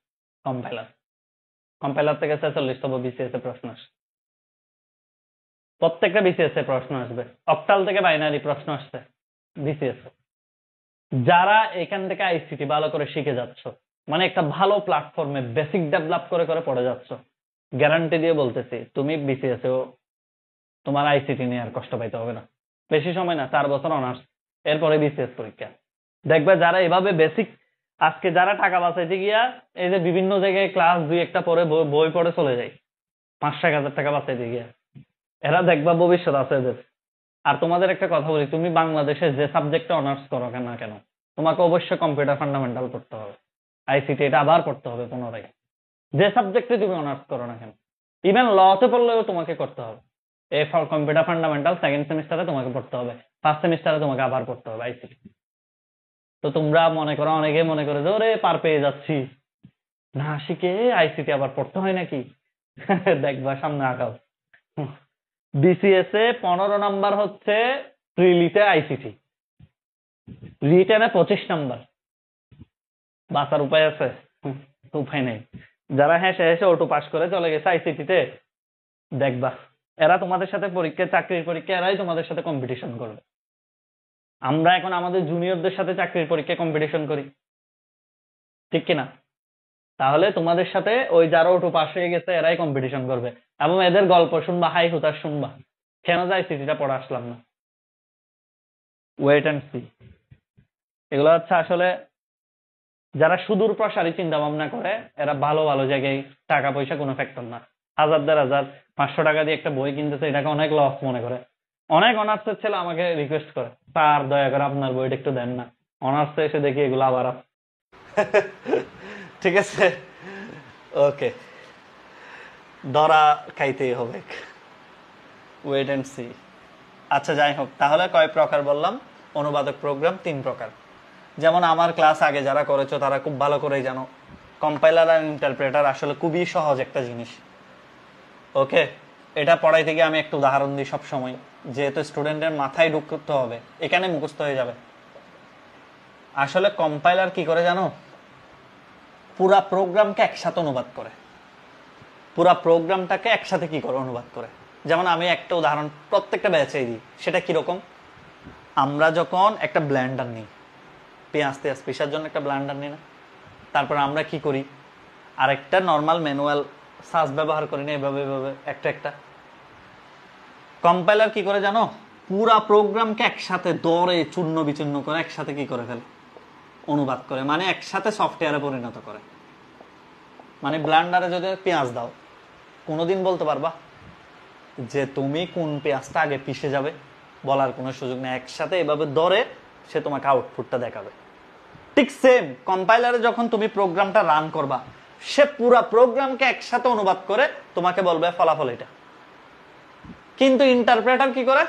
কম্পাইলার থেকে 46তম বিসিএস এর প্রশ্ন আসছে, প্রত্যেকটা বিসিএস এর প্রশ্ন আসবে। অক্টাল থেকে বাইনারি প্রশ্ন আসছে বিসিএস। যারা এখান থেকে আইসিটি ভালো করে শিখে যাচ্ছ, মানে একটা ভালো প্ল্যাটফর্মে বেসিক ডেভেলপ করে করে পড়ে যাচ্ছ, গ্যারান্টি দিয়ে বলতেছি তুমি বিসিএস এও তোমার আইসিটি নিয়ে আর কষ্ট পাইতে হবে না। বেশি সময় না, 4 বছর অনার্স, এরপরে বিসিএস পরীক্ষা। দেখবে যারা এভাবে বেসিক, আজকে যারা টাকা বাঁচাইতে গিয়া এই যে বিভিন্ন জায়গায় ক্লাস 2-1টা পরে বই পড়ে চলে যায় 5-1,000 টাকা বাঁচাইতে গিয়া, এরা দেখবা ভবিষ্যৎ আছে এদের। আর তোমাদের একটা কথা বলি, তুমি বাংলাদেশে যে সাবজেক্টে অনার্স করো না কেন, তোমাকে অবশ্যই কম্পিউটার ফান্ডামেন্টাল পড়তে হবে, আইসিটি এটা আবার পড়তে হবে পুনরায়। যে সাবজেক্টে তুমি অনার্স করো না কেন, ইভেন লতে পড়লেও তোমাকে করতে হবে। এই কম্পিউটার ফান্ডামেন্টাল সেকেন্ড সেমিস্টারে তোমাকে পড়তে হবে, ফার্স্ট সেমিস্টারে তোমাকে আবার পড়তে হবে আইসিটি। তো তোমরা মনে করো, অনেকে মনে করে যে ওরে পার পেয়ে যাচ্ছি, না শিখে আইসিটি আবার পড়তে হয় নাকি? দেখবা সামনে আগাও। বিসিএস এ 15 নাম্বার হচ্ছে প্রিলিতে আইসিটি, রিটেনে 25 নাম্বার। বাঁচার উপায় আছে? উপায় নেই। যারা হেসে হেসে অটো পাস করে চলে গেছে আইসিটিতে, দেখবা এরা তোমাদের সাথে পরীক্ষায়, চাকরির পরীক্ষা এরাই তোমাদের সাথে কম্পিটিশন করবে। আমরা এখন আমাদের জুনিয়রদের সাথে চাকরির পরীক্ষায় কম্পিটিশন করি, ঠিক কিনা? তাহলে তোমাদের সাথে ওই যারা অটো পাস হয়ে গেছে এরাই কম্পিটিশন করবে, এবং এদের গল্প শুনবা, হাই হুতাশ শুনবা, কেন যাই সিটিটা পড়ে আসলাম না। Wait and see. এগুলো হচ্ছে আসলে যারা সুদূর প্রসারী চিন্তা ভাবনা করে, এরা ভালো ভালো জায়গায়, টাকা পয়সা কোনো ফ্যাক্টর না। 1000, 500 টাকা দিয়ে একটা বই কিনতেছে, এটাকে অনেক লস মনে করে। অনেক অনার্সের ছেলে আমাকে রিকোয়েস্ট করে, স্যার দয়া করে আপনার বইটা একটু দেন না, অনার্সে এসে দেখি এগুলো আবার ঠিক আছে, ওকে, ধরা খাইতেই হবে, ওয়েট এন্ড সি। আচ্ছা যাই হোক, তাহলে কয় প্রকার বললাম? অনুবাদক প্রোগ্রাম 3 প্রকার। যেমন আমার ক্লাস আগে যারা করেছো তারা খুব ভালো করেই জানো, কম্পাইলার আর ইন্টারপ্রেটার আসলে খুবই সহজ একটা জিনিস। ওকে, এটা পড়াইতে গিয়ে আমি একটু উদাহরণ দিই সব সময়, যেহেতু স্টুডেন্টের মাথায় ঢুকতে হবে, এখানে মুখস্থ হয়ে যাবে। আসলে কম্পাইলার কি করে জানো? পুরা প্রোগ্রামকে একসাথে অনুবাদ করে, পুরা প্রোগ্রামটাকে একসাথে কি করে অনুবাদ করে। যেমন আমি একটা উদাহরণ প্রত্যেকটা ব্যাচেই দিই, সেটা কিরকম? আমরা যখন একটা ব্লেন্ডার নিই, পেঁয়াজ পিসার জন্য একটা ব্লেন্ডার নিই না, তারপর আমরা কি করি, আরেকটা নর্মাল ম্যানুয়াল সাজ ব্যবহার করি না, এভাবে এভাবে একটা একটা। কম্পাইলার কি করে জানো? পুরা প্রোগ্রামকে একসাথে দরে চূর্ণ বিচূর্ণ করে একসাথে কি করে ফেলে, অনুবাদ করে, মানে একসাথে সফটওয়্যারে পরিণত করে। মানে ব্লেন্ডারে যদি পেঁয়াজ দাও, কোনোদিন বলতে পারবা যে তুমি কোন পেঁয়াজটা আগে পিষে যাবে? বলার কোনো সুযোগ নেই। একসাথে এভাবে ধরে সে তোমাকে আউটপুটটা দেখাবে। ঠিক সেম কম্পাইলারে যখন তুমি প্রোগ্রামটা রান করবা, সে পুরা প্রোগ্রামকে একসাথে অনুবাদ করে তোমাকে বলবে ফলাফল এটা। কিন্তু ইন্টারপ্রেটার কি করে?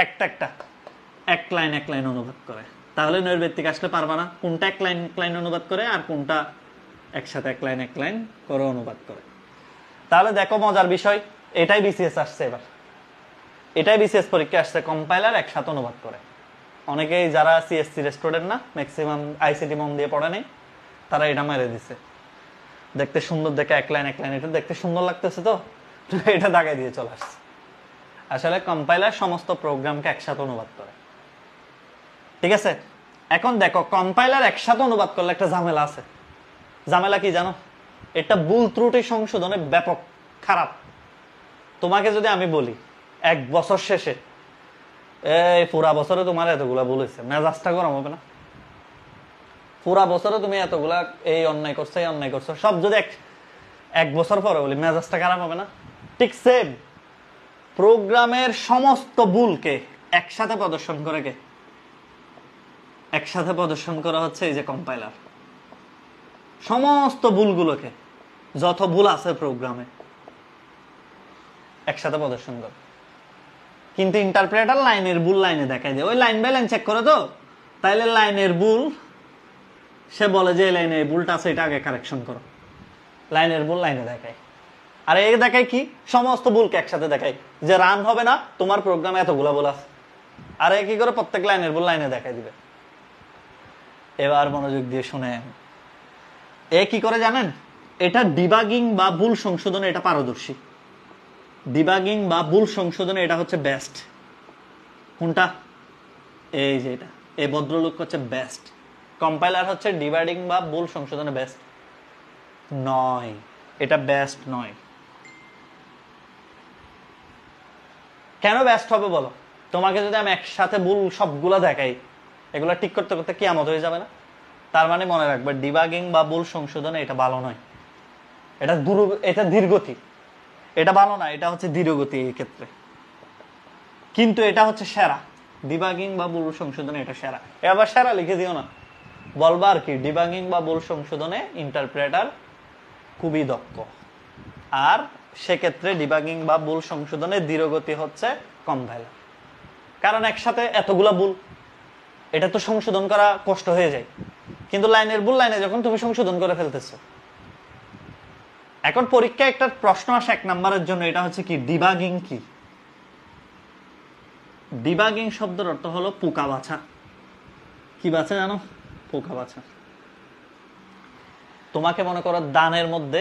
একটা একটা এক লাইন অনুবাদ করে। তাহলে নৈর্ব্যক্তিক আসলে পারবা না কোনটা এক লাইন অনুবাদ করে আর কোনটা একসাথে এক লাইন করে অনুবাদ করে। তাহলে দেখো মজার বিষয়, এটাই বিসিএস আসছে এবার, এটাই বিসিএস পরীক্ষা আসছে, কম্পাইলার একসাথে অনুবাদ করে। অনেকেই যারা সিএসসি স্টুডেন্ট না, ম্যাক্সিমাম আইসিটি মন দিয়ে পড়ে নেই, তারা এটা মেরে দিছে। দেখতে সুন্দর দেখে এক লাইন এটা দেখতে সুন্দর লাগতেছে, তো এটা দাগাই দিয়ে চলে আসছে। আসলে কম্পাইলার সমস্ত প্রোগ্রামকে একসাথে অনুবাদ করে, ঠিক আছে? এখন দেখো কম্পাইলার একসাথে অনুবাদ করলে একটা ঝামেলা আছে। ঝামেলা কি জানো? এটা ভুল ত্রুটি সংশোধনে ব্যাপক খারাপ। তোমাকে যদি আমি বলি 1 বছর শেষে এই পুরা বছরে তোমার এতগুলা ভুল হয়েছে, মেজাজটা গরম হবে না? পুরা বছরে তুমি এতগুলা এই অন্যায় করছো, এই অন্যায় করছো, সব যদি এক বছর পরে বলি, মেজাজটা খারাপ হবে না? ঠিক সেম প্রোগ্রামের সমস্ত ভুলকে একসাথে প্রদর্শন করে কে? একসাথে প্রদর্শন করা হচ্ছে এই যে কম্পাইলার। সমস্ত ভুলগুলোকে, যত ভুল আছে প্রোগ্রামে, একসাথে প্রদর্শন করে। কিন্তু ইন্টারপ্রেটার লাইনের ভুল লাইনে দেখায় দেয়, ওই লাইন বাই লাইন চেক করে তো, তাইলে লাইনের ভুল সে বলে যে এই লাইনে এই ভুলটা আছে, এটা আগে কারেকশন করো। লাইনের ভুল লাইনে দেখায়। আর এই দেখায় কি? সমস্ত ভুলকে একসাথে দেখায়, যে রান হবে না তোমার প্রোগ্রামে এতগুলা ভুল আছে। আর কি করে? প্রত্যেক লাইনের ভুল লাইনে দেখায় দিবে। এবার মনোযোগ দিয়ে শুনেন। এ কি করে জানেন? এটা ডিবাগিং বা ভুল সংশোধনে এটা পারদর্শী। ডিবাগিং বা ভুল সংশোধনে এটা হচ্ছে বেস্ট। কোনটা? এই যে এটা, এই ভদ্রলোক হচ্ছে বেস্ট। কম্পাইলার হচ্ছে ডিবাগিং বা ভুল সংশোধনে বেস্ট নয়, এটা বেস্ট নয়। কেন বেস্ট হবে বলো? তোমাকে যদি আমি একসাথে ভুল সবগুলা দেখাই, এগুলা ঠিক করতে করতে কিয়ামত হয়ে যাবে না? তার মানে মনে রাখবে ডিবাগিং বা ভুল সংশোধনে এটা ভালো নয়, এটা ধীরগতি। এটা ভালো না, এটা হচ্ছে ধীরগতি এই ক্ষেত্রে। কিন্তু এটা হচ্ছে সেরা। ডিবাগিং বা ভুল সংশোধনে এটা সেরা। এবার সেরা লিখে দিও না, বলবা আর কি ডিবাগিং বা ভুল সংশোধনে ইন্টারপ্রেটার খুবই দক্ষ, আর সেক্ষেত্রে ডিবাগিং বা ভুল সংশোধনে ধীরগতি হচ্ছে কম্পাইলার। কারণ একসাথে এতগুলা ভুল, এটা তো সংশোধন করা কষ্ট হয়ে যায়। কিন্তু লাইনের ভুল লাইনে যখন তুমি সংশোধন করে ফেলতেছো। এখন পরীক্ষায় একটা প্রশ্ন আসে 1 নম্বরের জন্য, এটা হচ্ছে কি ডিবাগিং কি? ডিবাগিং শব্দের অর্থ হলো পোকা বাছা। কি বাছা জানো? পোকা বাছা। তোমাকে মনে করো দানের মধ্যে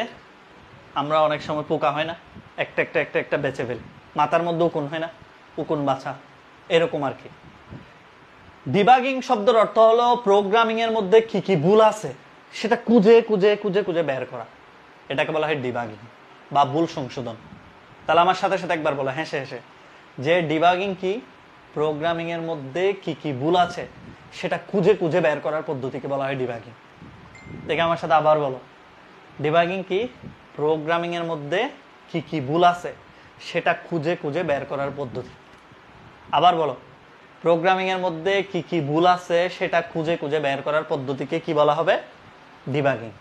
আমরা অনেক সময় পোকা হয় না, একটা একটা একটা একটা বেছে ফেলি। মাথার মধ্যে উকুন হয় না, উকুন বাছা, এরকম আর কি। ডিবাগিং শব্দের অর্থ হলো প্রোগ্রামিং এর মধ্যে কি কি ভুল আছে সেটা খুঁজে খুঁজে খুঁজে খুঁজে বের করা। এটাকে বলা হয় ডিবাগিং বা ভুল সংশোধন। তাহলে আমার সাথে সাথে একবার বলো হেসে হেসে যে ডিবাগিং কি? প্রোগ্রামিং এর মধ্যে কি কি ভুল আছে সেটা খুঁজে খুঁজে বের করার পদ্ধতিকে বলা হয় ডিবাগিং। দেখে আমার সাথে আবার বলো, ডিবাগিং কি? প্রোগ্রামিং এর মধ্যে কি কি ভুল আছে সেটা খুঁজে খুঁজে বের করার পদ্ধতি। আবার বলো, প্রোগ্রামিং এর মধ্যে কি কি ভুল আছে সেটা খুঁজে খুঁজে বের করার পদ্ধতিকে কি বলা হবে? ডিবাগিং।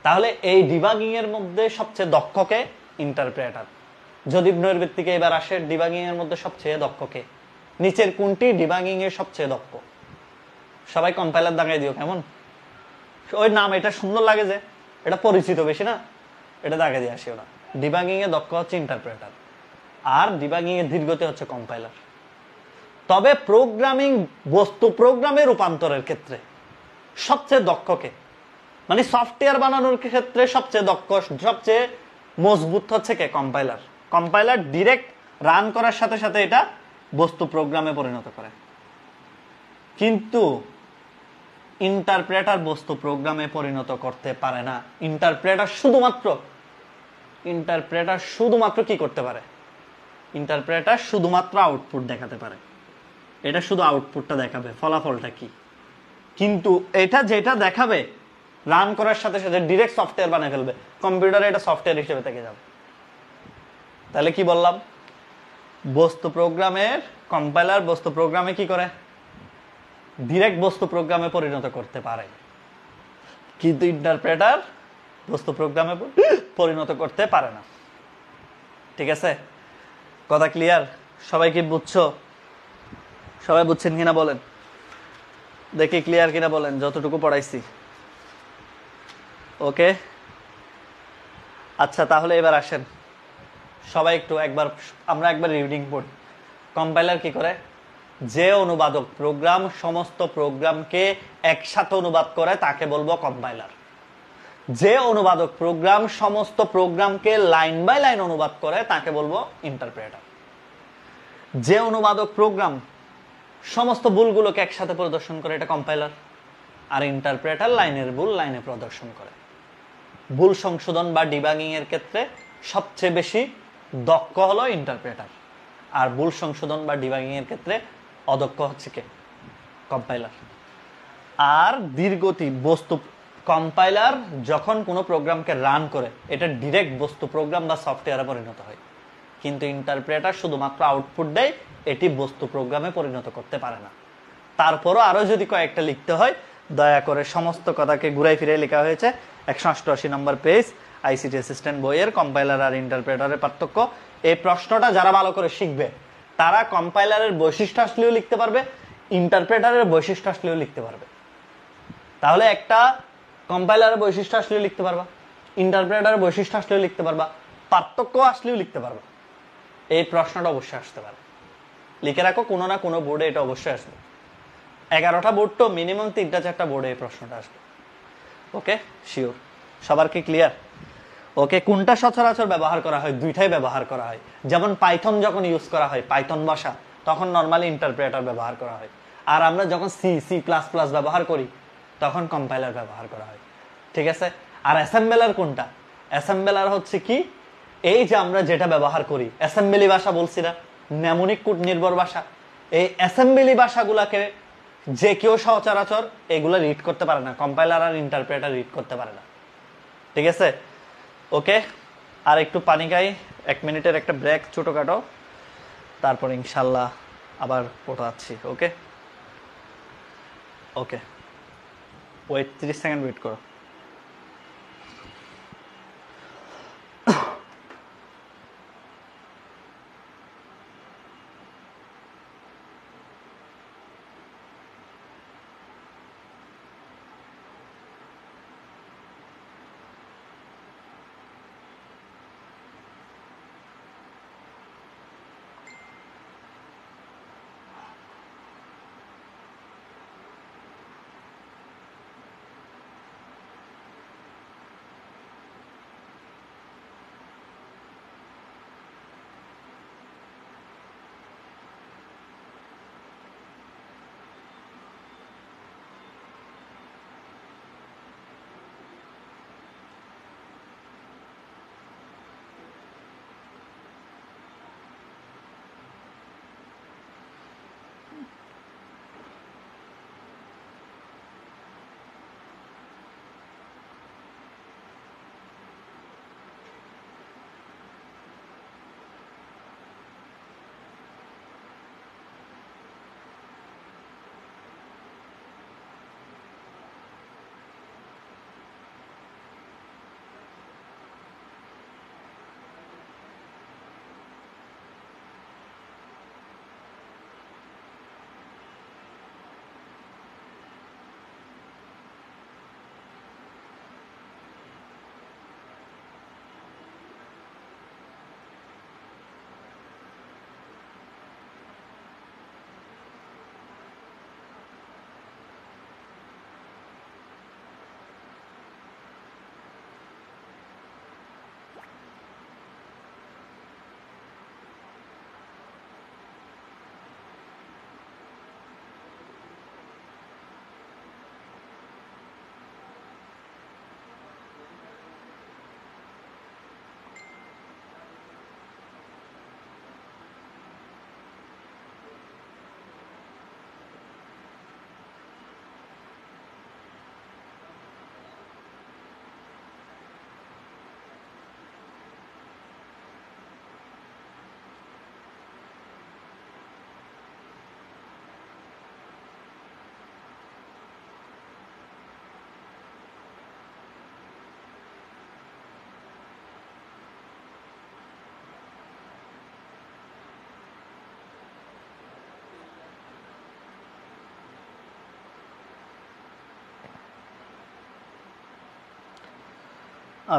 তাহলে এই ডিবাগিং এর মধ্যে সবচেয়ে দক্ষকে ইন্টারপ্রেটার। যদি নৈর্ব্যক্তিকে এবার আসে, ডিবাগিং এর মধ্যে সবচেয়ে দক্ষকে, নিচের কোনটি ডিবাগিং এর সবচেয়ে দক্ষ? সবাই কম্পাইলার দাগাই দিও কেমন? ওই নাম এটা সুন্দর লাগে যে, এটা পরিচিত বেশি না, এটা দাগাই দিয়ে আসি ওরা। ডিবাগিং এ দক্ষ হচ্ছে ইন্টারপ্রেটার, আর ডিবাগিং এর ধীরগতি হচ্ছে কম্পাইলার। তবে প্রোগ্রামিং বস্তু প্রোগ্রামে রূপান্তরের ক্ষেত্রে সবচেয়ে দক্ষকে, মানে সফটওয়্যার বানানোর ক্ষেত্রে সবচেয়ে দক্ষ, সবচেয়ে মজবুত হচ্ছে কে? কম্পাইলার। কম্পাইলার ডিরেক্ট রান করার সাথে সাথে এটা বস্তু প্রোগ্রামে পরিণত করে। কিন্তু ইন্টারপ্রেটার বস্তু প্রোগ্রামে পরিণত করতে পারে না। ইন্টারপ্রেটার শুধুমাত্র কি করতে পারে? ইন্টারপ্রেটার শুধুমাত্র আউটপুট দেখাতে পারে। এটা শুধু আউটপুটটা দেখাবে, ফলাফলটা কি। কিন্তু এটা যেটা দেখাবে রান করার সাথে সাথে ডিরেক্ট সফটওয়্যার বানিয়ে ফেলবে। কম্পিউটারে এটা সফটওয়্যার হিসেবে থেকে যাবে। তাহলে কি বললাম? বস্তু প্রোগ্রামের কম্পাইলার বস্তু প্রোগ্রামে কি করে? ডিরেক্ট বস্তু প্রোগ্রামে পরিণত করতে পারে, কিন্তু ইন্টারপ্রেটার বস্তু প্রোগ্রামে পরিণত করতে পারে না। ঠিক আছে, কথা ক্লিয়ার? সবাই কি বুঝছো? সবাই বুঝছেন কিনা বলেন দেখি, ক্লিয়ার কিনা বলেন যতটুকু পড়াইছি। ওকে, আচ্ছা তাহলে এবার আসেন সবাই একটু আমরা একবার রিডিং পড়ি। কম্পাইলার কি করে? যে অনুবাদক প্রোগ্রাম সমস্ত প্রোগ্রামকে একসাথে অনুবাদ করে তাকে বলবো কম্পাইলার। যে অনুবাদক প্রোগ্রাম সমস্ত প্রোগ্রামকে লাইন বাই লাইন অনুবাদ করে তাকে বলবো ইন্টারপ্রেটার। যে অনুবাদক প্রোগ্রাম সমস্ত ভুলগুলোকে একসাথে প্রদর্শন করে এটা কম্পাইলার। আর ইন্টারপ্রেটার লাইনের ভুল লাইনে প্রদর্শন করে। ভুল সংশোধন বা ডিবাগিং এর ক্ষেত্রে সবচেয়ে বেশি দক্ষ হলো ইন্টারপ্রেটার, আর ভুল সংশোধন বা ডিবাগিং এর ক্ষেত্রে অদক্ষ হচ্ছে কে? কম্পাইলার। আর ধীরগতি বস্তু কম্পাইলার যখন কোনো প্রোগ্রামকে রান করে এটা ডিরেক্ট বস্তু প্রোগ্রাম বা সফটওয়্যারে পরিণত হয়, কিন্তু ইন্টারপ্রেটার শুধুমাত্র আউটপুট দেয়, এটি বস্তু প্রোগ্রামে পরিণত করতে পারে না। তারপরও আরো যদি কয়েকটা লিখতে হয়, দয়া করে সমস্ত কথাকে ঘুরাই ফিরে লেখা হয়েছে 188 নম্বর পেজ আইসিটি অ্যাসিস্ট্যান্ট বইয়ের কম্পাইলার আর ইন্টারপ্রেটারের পার্থক্য। এই প্রশ্নটা যারা ভালো করে শিখবে তারা কম্পাইলারের বৈশিষ্ট্য আসলেও লিখতে পারবে, ইন্টারপ্রেটারের বৈশিষ্ট্য আসলেও লিখতে পারবে। তাহলে একটা কম্পাইলারের বৈশিষ্ট্য আসলেও লিখতে পারবা, ইন্টারপ্রেটারের বৈশিষ্ট্য আসলেও লিখতে পারবা, পার্থক্য আসলেও লিখতে পারবা। এই প্রশ্নটা অবশ্যই আসতে পারে, লিখে রাখো, কোনো না কোনো বোর্ডে এটা অবশ্যই আসবে। 11টা বোর্ড তো মিনিমাম 3টা 4টা বোর্ডে এই প্রশ্নটা আসবে। ওকে, শিওর? সবার কি ক্লিয়ার? ওকে, কোনটা সচরাচর ব্যবহার করা হয়? দুইটাই ব্যবহার করা হয়। যেমন পাইথন যখন ইউজ করা হয়, পাইথন ভাষা, তখন নর্মালি ইন্টারপ্রেটার ব্যবহার করা হয়। আর আমরা যখন সি প্লাস প্লাস ব্যবহার করি, তখন কম্পাইলার ব্যবহার করা হয়। ঠিক আছে? আর অ্যাসেম্বলার কোনটা? অ্যাসেম্বলার হচ্ছে কি, এই যে আমরা যেটা ব্যবহার করি, অ্যাসেম্বলি ভাষা বলছি না, নেমোনিক কোড নির্ভর ভাষা, এই অ্যাসেম্বলি ভাষাগুলাকে যে কেউ সচরাচর এগুলো রিড করতে পারে না, কম্পাইলার আর ইন্টারপ্রেটার রিড করতে পারে না। ঠিক আছে? ওকে, আর একটু পানি খাই, 1 মিনিটের একটা ব্রেক ছোটখাটো, তারপর ইনশাল্লাহ আবার পড়াচ্ছি। ওকে ওকে, ওয়েট, 30 সেকেন্ড ওয়েট করো।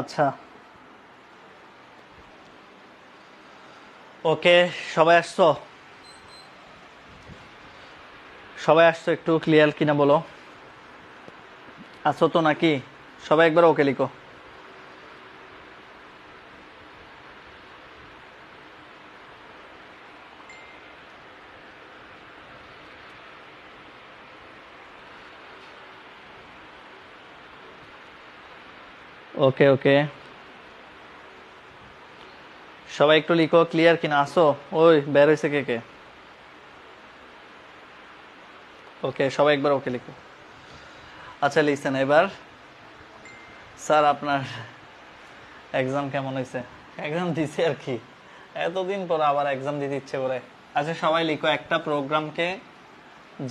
আচ্ছা, ওকে, সবাই আসছো? সবাই আসছো? একটু ক্লিয়ার কিনা বলো, আসো তো নাকি? সবাই একবার ওকে লিখো। ওকে ওকে, সবাই একটু লিখো ক্লিয়ার কিনা, আসো। ওই বের হয়েছে কে কে? ওকে, সবাই একবার ওকে লিখো। আচ্ছা লিসেন, এবার স্যার আপনার এক্সাম কেমন হয়েছে? এক্সাম দিছি আর কি, এতদিন পর আবার এক্সাম দিতে ইচ্ছে করে। আচ্ছা সবাই লিখো একটা প্রোগ্রামকে,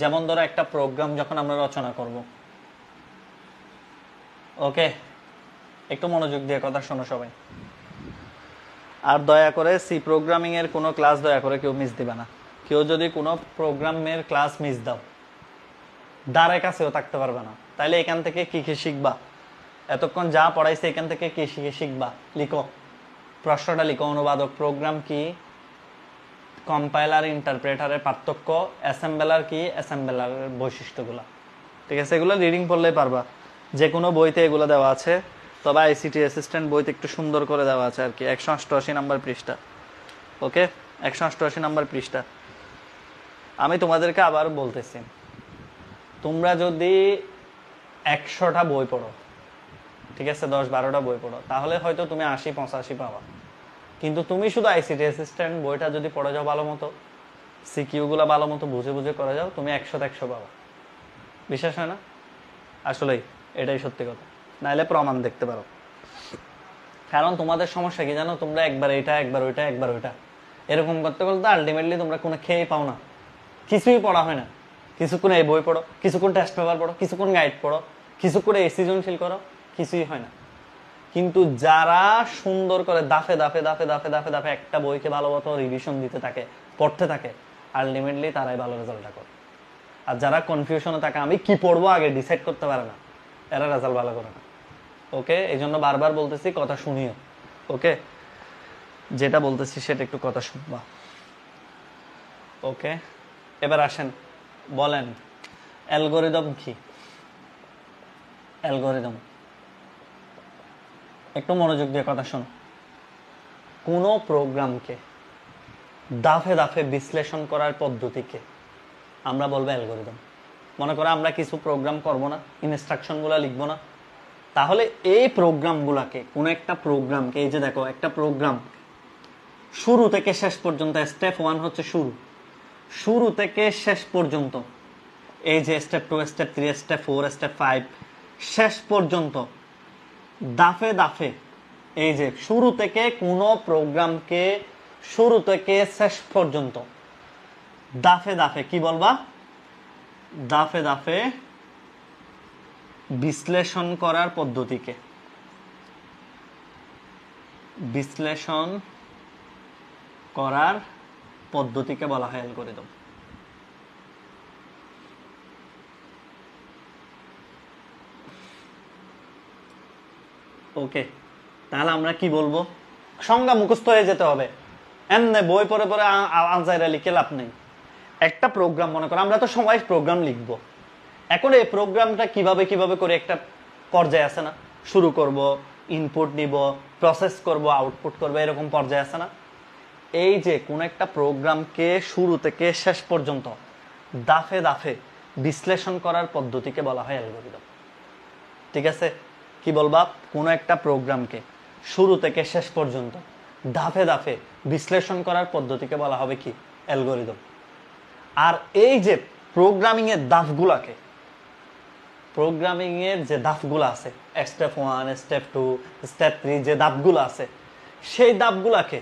যেমন ধরো একটা প্রোগ্রাম যখন আমরা রচনা করব, ওকে, একটু মনোযোগ দিয়ে কথা শোনো সবাই। আর দয়া করে সি প্রোগ্রামিং এর কোনো ক্লাস দয়া করে কেউ মিস দিবে না। কেউ যদি কোনো প্রোগ্রামের ক্লাস মিস দাও, দ্বারের কাছেও থাকতে পারবে না। তাইলে এখান থেকে কি কি শিখবা? এতক্ষণ যা পড়াইছে এখান থেকে কি শিখবা? লিখো, প্রশ্নটা লিখো, অনুবাদক প্রোগ্রাম কি, কম্পাইলার ইন্টারপ্রেটারের পার্থক্য, অ্যাসেম্বলার কি, অ্যাসেম্বলারের বৈশিষ্ট্যগুলো। ঠিক আছে, এগুলো রিডিং পড়লেই পারবা, যে কোনো বইতে এগুলো দেওয়া আছে, তবে আইসিটি অ্যাসিস্ট্যান্ট বইতে একটু সুন্দর করে দেওয়া আছে আর কি, 188 নম্বর পৃষ্ঠা। ওকে, 188 নম্বর পৃষ্ঠা। আমি তোমাদেরকে আবার বলতেছি, তোমরা যদি 100টা বই পড়ো, ঠিক আছে, 10-12টা বই পড়ো, তাহলে হয়তো তুমি 80-85 পাবা। কিন্তু তুমি শুধু আইসিটি অ্যাসিস্ট্যান্ট বইটা যদি পড়ে যাও ভালো মতো, সিকিউগুলো ভালো মতো বুঝে বুঝে করে যাও, তুমি 100-তে 100 পাবা। বিশ্বাস হয় না? আসলেই এটাই সত্যি কথা, নাইলে প্রমাণ দেখতে পারো। কারণ তোমাদের সমস্যা কি জানো, তোমরা একবার এটা, একবার ওইটা, একবার ওইটা এরকম করতে করতে আলটিমেটলি তোমরা কোনো খেয়ে পাও না, কিছুই পড়া হয় না। কিছুক্ষণ এই বই পড়ো, কিছুক্ষণ টেস্ট পেপার পড়ো, কিছুক্ষণ গাইড পড়ো, কিছুক্ষণ এই সৃজনশীল করো, কিছুই হয় না। কিন্তু যারা সুন্দর করে দাফে দাফে দাফে দাফে দাফে দাফে একটা বইকে ভালো মতো রিভিশন দিতে থাকে, পড়তে থাকে, আলটিমেটলি তারাই ভালো রেজাল্টটা করে। আর যারা কনফিউশনে থাকে, আমি কি পড়বো আগে ডিসাইড করতে পারে না, এরা রেজাল্ট ভালো করে না। ওকে, এই জন্য বারবার বলতেছি কথা শুনিও। ওকে, যেটা বলতেছি সেটা একটু কথা শুনবা। ওকে, এবার আসেন, বলেন অ্যালগরিদম কি? অ্যালগরিদম, একটু মনোযোগ দিয়ে কথা শোনো। কোনো প্রোগ্রামকে দাফে দাফে বিশ্লেষণ করার পদ্ধতিকে আমরা বলবো অ্যালগরিদম। মনে করো আমরা কিছু প্রোগ্রাম করব না, ইনস্ট্রাকশনগুলো লিখবো না, তাহলে এই প্রোগ্রামগুলোকে, কোনো একটা প্রোগ্রামকে, এই যে দেখো একটা প্রোগ্রাম শুরু থেকে শেষ পর্যন্ত, স্টেপ 1 হচ্ছে শুরু, শুরু থেকে শেষ পর্যন্ত, এই যে স্টেপ 2, স্টেপ 3, স্টেপ 4, স্টেপ 5, শেষ পর্যন্ত দাফে দাফে, এই যে শুরু থেকে কোনো প্রোগ্রামকে শুরু থেকে শেষ পর্যন্ত দাফে দাফে কি বলবা? দাফে দাফে বিশ্লেষণ করার পদ্ধতিকে, বিশ্লেষণ করার পদ্ধতিকে বলা হয় অ্যালগরিদম। ওকে, তাহলে আমরা কি বলবো? সংজ্ঞা মুখস্থ হয়ে যেতে হবে, এমনি বই পড়ে পড়ে আনসাইরা লিখে লাভ নেই। একটা প্রোগ্রাম, মনে করো আমরা তো সবাই প্রোগ্রাম লিখবো, এখন এই প্রোগ্রামটা কিভাবে কিভাবে করে একটা পর্যায়ে আছে না, শুরু করব, ইনপুট নিব, প্রসেস করব, আউটপুট করব, এরকম পর্যায়ে আছে না? এই যে কোন একটা প্রোগ্রামকে শুরু থেকে শেষ পর্যন্ত দাফে দাফে বিশ্লেষণ করার পদ্ধতিকে বলা হয় অ্যালগরিদম। ঠিক আছে, কি বলবা? কোন একটা প্রোগ্রামকে শুরু থেকে শেষ পর্যন্ত দাফে দাফে বিশ্লেষণ করার পদ্ধতিকে বলা হবে কি? অ্যালগরিদম। আর এই যে প্রোগ্রামিং এর ধাপগুলাকে, প্রোগ্রামিং এর যে ধাপগুলো আছে, স্টেপ 1, স্টেপ 2, স্টেপ 3, যে ধাপগুলো আছে, সেই ধাপগুলাকে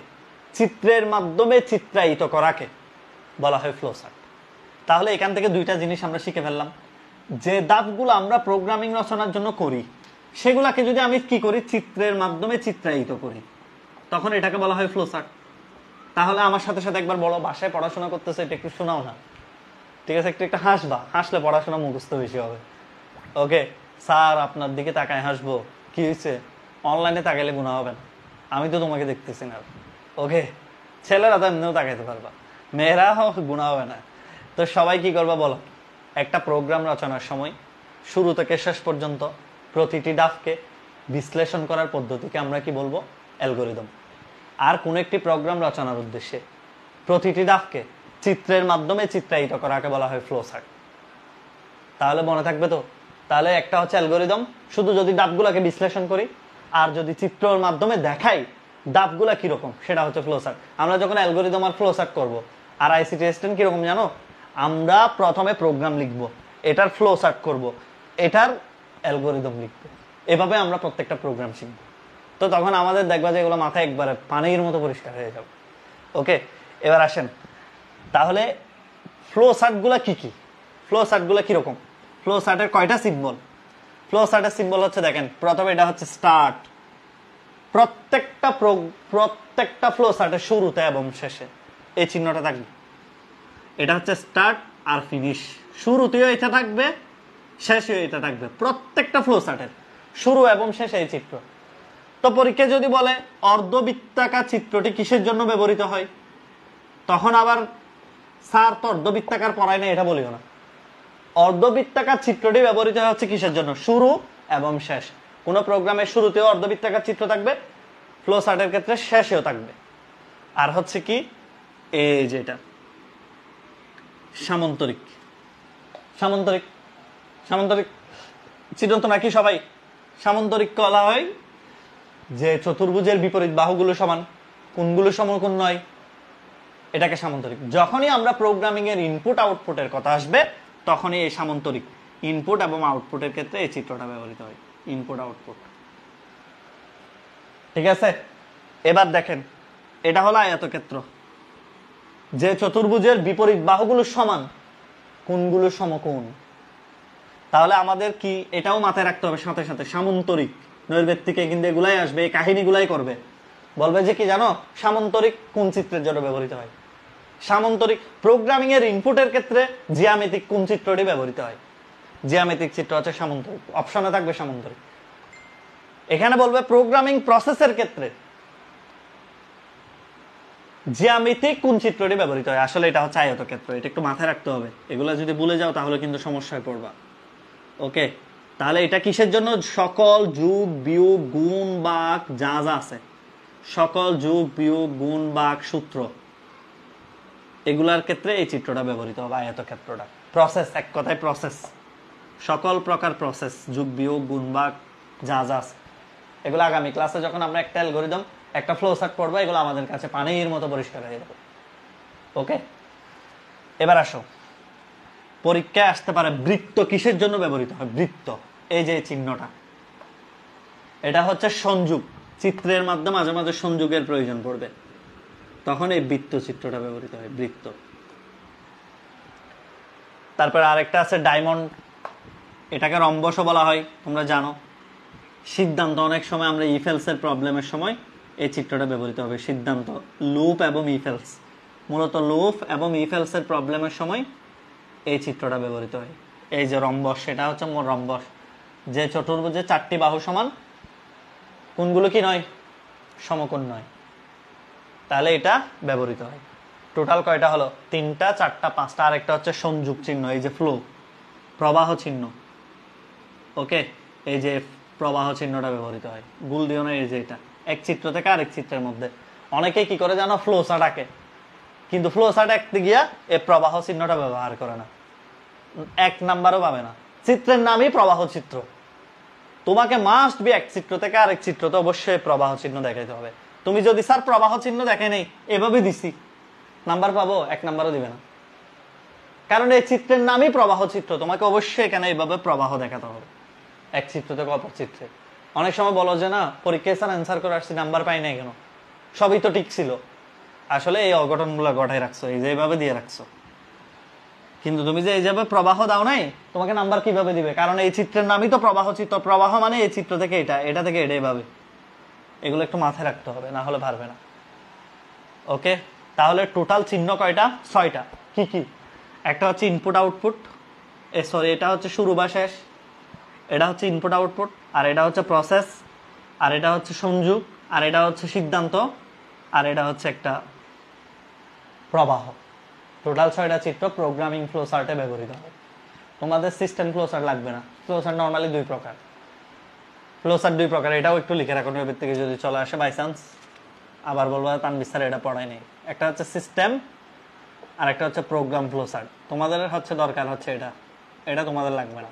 চিত্রের মাধ্যমে চিত্রায়িত করাকে বলা হয় ফ্লোচার্ট। তাহলে এখান থেকে দুইটা জিনিস আমরা শিখে ফেললাম, যে ধাপগুলো আমরা প্রোগ্রামিং রচনার জন্য করি, সেগুলাকে যদি আমি কি করি, চিত্রের মাধ্যমে চিত্রায়িত করি, তখন এটাকে বলা হয় ফ্লোচার্ট। তাহলে আমার সাথে সাথে একবার বড় বাসায় পড়াশোনা করতেছে, এটা একটু শোনাও না, ঠিক আছে? একটু হাসবা, হাসলে পড়াশোনা মুখস্থ বেশি হবে। ওকে, স্যার আপনার দিকে তাকায় হাসবো, কি হয়েছে? অনলাইনে তাকাইলে গুণা হবে না, আমি তো তোমাকে দেখতেছি না। ওকে, ছেলেরা তো এমনিও তাকাইতে পারবা, মেয়েরাও গুণা হবে না। তো সবাই কি করবা বলো? একটা প্রোগ্রাম রচনার সময় শুরু থেকে শেষ পর্যন্ত প্রতিটি ধাপকে বিশ্লেষণ করার পদ্ধতিকে আমরা কি বলবো? অ্যালগরিদম। আর কোন একটি প্রোগ্রাম রচনার উদ্দেশ্যে প্রতিটি ধাপকে চিত্রের মাধ্যমে চিত্রায়িত করাকে বলা হয় ফ্লোচার্ট। তাহলে মনে থাকবে তো? তাহলে একটা হচ্ছে অ্যালগরিদম শুধু যদি ধাপগুলোকে বিশ্লেষণ করি, আর যদি চিত্রের মাধ্যমে দেখাই ধাপগুলা কিরকম, সেটা হচ্ছে ফ্লোচার্ট। আমরা যখন অ্যালগরিদম আর ফ্লোচার্ট করব, আর আইসিটি অ্যাসিস্ট্যান্ট কিরকম জানো? আমরা প্রথমে প্রোগ্রাম লিখবো, এটার ফ্লোচার্ট করব, এটার অ্যালগরিদম লিখবো, এভাবে আমরা প্রত্যেকটা প্রোগ্রাম শিখবো। তো তখন আমাদের দেখবা যে এগুলো মাথায় একবারে পানির মতো পরিষ্কার হয়ে যাবে। ওকে, এবার আসেন তাহলে ফ্লোচার্ট গুলা কি কি, ফ্লোচার্ট গুলা কিরকম, ফ্লোচার্টের কয়টা সিম্বল? ফ্লোচার্টের সিম্বল হচ্ছে, দেখেন প্রথমে এটা হচ্ছে স্টার্ট, প্রত্যেকটা ফ্লোচার্টের শুরুতে এবং শেষে এই চিহ্নটা থাকবে, এটা হচ্ছে স্টার্ট আর ফিনিশ, শুরুতেও এটা থাকবে, শেষেও এটা থাকবে, প্রত্যেকটা ফ্লোচার্টের শুরু এবং শেষে এই চিত্র। তো পরীক্ষা যদি বলে অর্ধবৃত্তাকার চিত্রটি কিসের জন্য ব্যবহৃত হয়, তখন আবার স্যার তো অর্ধবৃত্তাকার পড়ায় না এটা বলিও না। অর্ধবৃত্তাকার চিত্রটি ব্যবহৃত হচ্ছে কিসের জন্য? শুরু এবং শেষ। কোন প্রোগ্রামের শুরুতেও অর্ধবৃত্তাকার চিত্র থাকবে, ফ্লো চার্টের ক্ষেত্রে শেষেও থাকবে। আর হচ্ছে কি এই যেটা সামান্তরিক। সামান্তরিক সামান্তরিক চিত্র তো নাকি সবাই সামান্তরিক বলা হয় যে চতুর্ভুজের বিপরীত বাহুগুলো সমান, কোণগুলো সমকোণ নয়, এটাকে সামান্তরিক। যখনই আমরা প্রোগ্রামিং এর ইনপুট আউটপুটের কথা আসবে তখনই এই সামান্তরিক ইনপুট এবং আউটপুটের ক্ষেত্রে এই চিত্রটা ব্যবহৃত হয়, ইনপুট আউটপুট। ঠিক আছে, এবার দেখেন এটা হলো আয়তক্ষেত্র, যে চতুর্ভুজের বিপরীত বাহুগুলো সমান, কোণগুলো সমকোণ। তাহলে আমাদের কি এটাও মাথায় রাখতে হবে সাথে সাথে, সামান্তরিক নৈর্ব্যক্তিকে কিন্তু এগুলাই আসবে, এই কাহিনীগুলাই করবে, বলবে যে কি জানো সামান্তরিক কোন চিত্রের জন্য ব্যবহৃত হয়। সামান্তরিক প্রোগ্রামিং এর ইনপুটের ক্ষেত্রে জিওমেট্রিক কোন চিত্রটি ব্যবহৃত হয়? জিওমেট্রিক চিত্র হচ্ছে সামান্তরিক, অপশনে থাকবে সামান্তরিক। এখানে বলবে প্রোগ্রামিং প্রসেসের ক্ষেত্রে জ্যামিতিক কোন চিত্রটি ব্যবহৃত হয়? আসলে এটা হচ্ছে আয়তক্ষেত্র। এটা একটু মাথায় রাখতে হবে, এগুলো যদি ভুলে যাও তাহলে কিন্তু সমস্যায় পড়বা। ওকে, তাহলে এটা কিসের জন্য? সকল যোগ বিয়োগ গুণ ভাগ যা যা আছে, সকল যোগ বিয়োগ গুণ ভাগ সূত্র, এগুলার ক্ষেত্রে এই চিত্রটা ব্যবহৃত হবে, আয়তক্ষেত্রটা। প্রসেস, এক কথায় প্রসেস, সকল প্রকার প্রসেস, যোগ বিয়োগ গুণ ভাগ যা যা আছে, এগুলো আগামী ক্লাসে যখন আমরা একটা অ্যালগরিদম একটা ফ্লো চার্ট পড়বো, এগুলো আমাদের কাছে পানির মতো পরিষ্কার হয়ে যাবে। ওকে, এবার আসো, পরীক্ষায় আসতে পারে বৃত্ত কিসের জন্য ব্যবহৃত হয়? বৃত্ত, এই যে চিহ্নটা, এটা হচ্ছে সংযোগ, চিত্রের মাধ্যমে মাঝে মাঝে সংযোগের প্রয়োজন পড়বে, তখন এই বৃত্ত চিত্রটা ব্যবহৃত হয়, বৃত্ত। তারপর আরেকটা আছে ডায়মন্ড, এটাকে রম্বসও বলা হয়, তোমরা জানো। সিদ্ধান্ত, অনেক সময় আমরা ইফেলস এর প্রবলেমের সময় এই চিত্রটা ব্যবহৃত হবে, সিদ্ধান্ত, লুপ এবং ইফেলস, মূলত লুপ এবং ইফেলস এর প্রবলেমের সময় এই চিত্রটা ব্যবহৃত হয়। এই যে রম্বস, সেটা হচ্ছে রম্বস, যে চতুর্ভুজে চারটি বাহু সমান, কোনগুলো কি নয়? সমকোণ নয়, তাহলে এটা ব্যবহৃত হয়। টোটাল কয়টা হলো? 3টা, 4টা, 5টা। আরেকটা হচ্ছে সংযোগ চিহ্ন, এই যে ফ্লো, প্রবাহ চিহ্ন। ওকে, এই যে প্রবাহ চিহ্নটা ব্যবহৃত হয়, গুল দিও না, এই যে এটা এক চিত্র থেকে আরেক চিত্রের মধ্যে। অনেকেই কি করে জানো? ফ্লো চার্ট আঁকে, কিন্তু ফ্লো চার্ট আঁকতে গিয়া এই প্রবাহ চিহ্নটা ব্যবহার করে না, 1 নাম্বারও পাবে না। চিত্রের নামই প্রবাহ চিত্র, তোমাকে মাস্ট বি এক চিত্র থেকে আরেক চিত্রতে অবশ্যই প্রবাহ চিহ্ন দেখাইতে হবে। তুমি যদি স্যার প্রবাহ চিহ্ন দেখে নেই, এভাবে দিছি, নাম্বার পাবো? 1 নাম্বারও দিবে না, কারণ এই চিত্রের নামই প্রবাহ চিত্র, তোমাকে অবশ্যই এখানে এইভাবে প্রবাহ দেখাতে হবে, এক চিত্র থেকে অপর চিত্রে। অনেক সময় বলো যে না পরীক্ষায় স্যার অ্যান্সার করে আসছি, নাম্বার পাই নাই কেন? সবই তো ঠিক ছিল। আসলে এই অঘটনগুলো ঘটাই রাখছো, এই যে এইভাবে দিয়ে রাখছো, কিন্তু তুমি যে এইভাবে প্রবাহ দাও নাই, তোমাকে নাম্বার কিভাবে দিবে? কারণ এই চিত্রের নামই তো প্রবাহ চিত্র, প্রবাহ মানে এই চিত্র থেকে এটা, এটা থেকে এটা, এইভাবে। এগুলো একটু মাথায় রাখতে হবে, না হলে পারবে না। ওকে, তাহলে টোটাল চিহ্ন কয়টা? 6টা। কি কি? একটা হচ্ছে ইনপুট আউটপুট, সরি এটা হচ্ছে শুরু বা শেষ, এটা হচ্ছে ইনপুট আউটপুট, আর এটা হচ্ছে প্রসেস, আর এটা হচ্ছে সংযোগ, আর এটা হচ্ছে সিদ্ধান্ত, আর এটা হচ্ছে একটা প্রবাহ। টোটাল 6টা চিত্র প্রোগ্রামিং ফ্লো চার্টে ব্যবহৃত হয়। তোমাদের সিস্টেম ফ্লো চার্ট লাগবে না, ফ্লো চার্ট নর্মালি 2 প্রকার, ফ্লো চার্ট 2 প্রকার, এটাও একটু লিখে রাখুন এর থেকে যদি চলে আসে বাই চান্স, আবার বলবো তানভীর স্যার এটা পড়াই নেই। একটা হচ্ছে সিস্টেম আর একটা হচ্ছে প্রোগ্রাম ফ্লো চার্ট। তোমাদের হচ্ছে দরকার হচ্ছে এটা, এটা তোমাদের লাগবে না,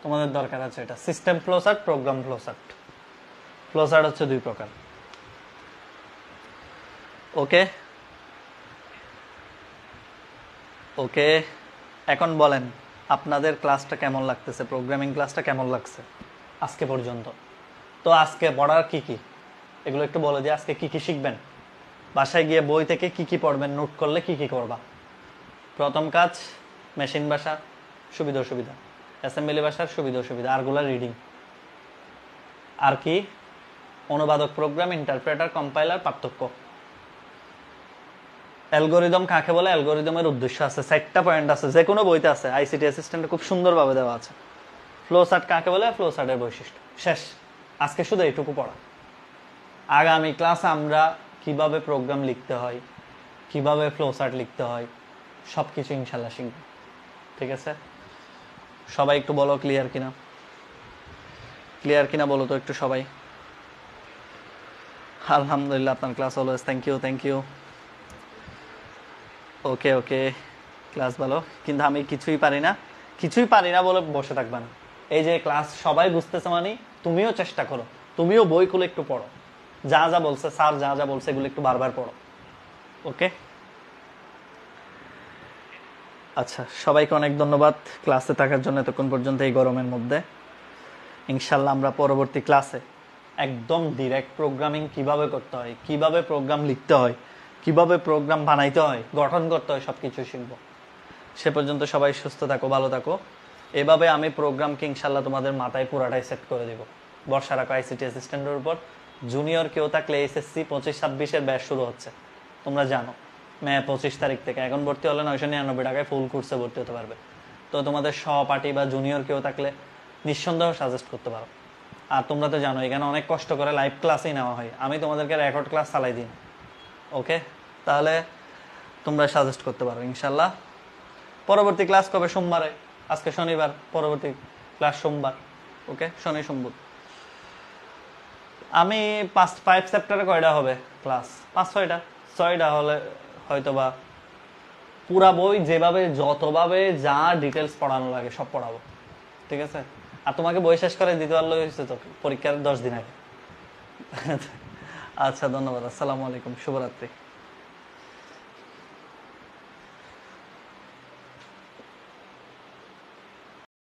তোমাদের দরকার আছে এটা, system flow chart, program flow chart. Flow chart হচ্ছে 2 প্রকার। ওকে ওকে, এখন বলেন আপনাদের ক্লাসটা কেমন লাগতেছে, প্রোগ্রামিং ক্লাসটা কেমন লাগছে আজকে পর্যন্ত? তো আজকে পড়ার কি কি, এগুলো একটু বলে যে আজকে কি কি শিখবেন, বাসায় গিয়ে বই থেকে কি কি পড়বেন, নোট করলে কি কি করবা। প্রথম কাজ মেশিন ভাষা সুবিধা অসুবিধা, অ্যাসেম্বলি ভাষার সুবিধা অসুবিধা, আরগুলা রিডিং। আর কি? অনুবাদক, প্রোগ্রাম, ইন্টারপ্রেটার, কম্পাইলার, পার্থক্য। অ্যালগোরিদম কাকে বলে, অ্যালগোরিদমের উদ্দেশ্য আছে, 4টা পয়েন্ট আছে, যে কোনো বইতে আছে, আইসিটি অ্যাসিস্ট্যান্টে খুব সুন্দরভাবে দেওয়া আছে। ফ্লো চার্ট কাকে বলে, ফ্লো চার্টের বৈশিষ্ট্য, শেষ। আজকে শুধু এইটুকু পড়া। আগামী ক্লাসে আমরা কিভাবে প্রোগ্রাম লিখতে হয়, কিভাবে ফ্লো চার্ট লিখতে হয়, সব কিছু ইনশাল্লাহ শিখব। ঠিক আছে, সবাই একটু বলো ক্লিয়ার কিনা, ক্লিয়ার কিনা বলো তো একটু সবাই। আলহামদুলিল্লাহ, আপনার class always, thank you thank you. Okay okay, class ভালো, কিন্তু আমি কিছুই পারি না বলে বসে থাকবা না। এই যে ক্লাস সবাই বুঝতেছে মানে তুমিও চেষ্টা করো, তুমিও বই খুলে একটু পড়ো, যা যা বলছে স্যার, যা যা বলছে এগুলো একটু বারবার পড়ো। ওকে, আচ্ছা, সবাইকে অনেক ধন্যবাদ ক্লাসে থাকার জন্য এতক্ষণ পর্যন্ত এই গরমের মধ্যে। ইনশাল্লাহ আমরা পরবর্তী ক্লাসে একদম ডিরেক্ট প্রোগ্রামিং কিভাবে করতে হয়, কিভাবে প্রোগ্রাম লিখতে হয়, কিভাবে প্রোগ্রাম বানাইতে হয়, গঠন করতে হয়, সবকিছু শিখবো। সে পর্যন্ত সবাই সুস্থ থাকো, ভালো থাকো। এভাবে আমি প্রোগ্রামকে ইনশাল্লাহ তোমাদের মাথায় পুরাটাই সেট করে দেবো। বর্ষা রাখো আইসিটি অ্যাসিস্ট্যান্টের উপর। জুনিয়র কেউ থাকলে এসএসসি 25-26-এর ব্যাচ শুরু হচ্ছে, তোমরা জানো, মে 25 তারিখ থেকে। এখন ভর্তি হলে 999 টাকায় ফুল কোর্সে ভর্তি হতে পারবে। তো তোমাদের সহপাঠী বা জুনিয়র কেউ থাকলে নিঃসন্দেহ সাজেস্ট করতে পারো। আর তোমরা তো জানো এখানে অনেক কষ্ট করে লাইভ ক্লাসই নেওয়া হয়, আমি তোমাদেরকে রেকর্ড ক্লাস চালাই দিই। ওকে, তাহলে তোমরা সাজেস্ট করতে পারো ইনশাল্লাহ। পরবর্তী ক্লাস কবে? সোমবারে। আজকে শনিবার, পরবর্তী ক্লাস সোমবার। ওকে, শনি সোমবার। আমি 5 চ্যাপ্টারে কয়টা হবে ক্লাস? 5-6টা হলে হয়তো বা পুরা বই যেভাবে যতভাবে যা ডিটেলস পড়ানো লাগে সব পড়াবো। ঠিক আছে, আর তোমাকে বই শেষ করে দিতে পারলে হয়েছে তো, পরীক্ষার 10 দিন আগে। আচ্ছা, ধন্যবাদ, আসসালামু আলাইকুম, শুভরাত্রি।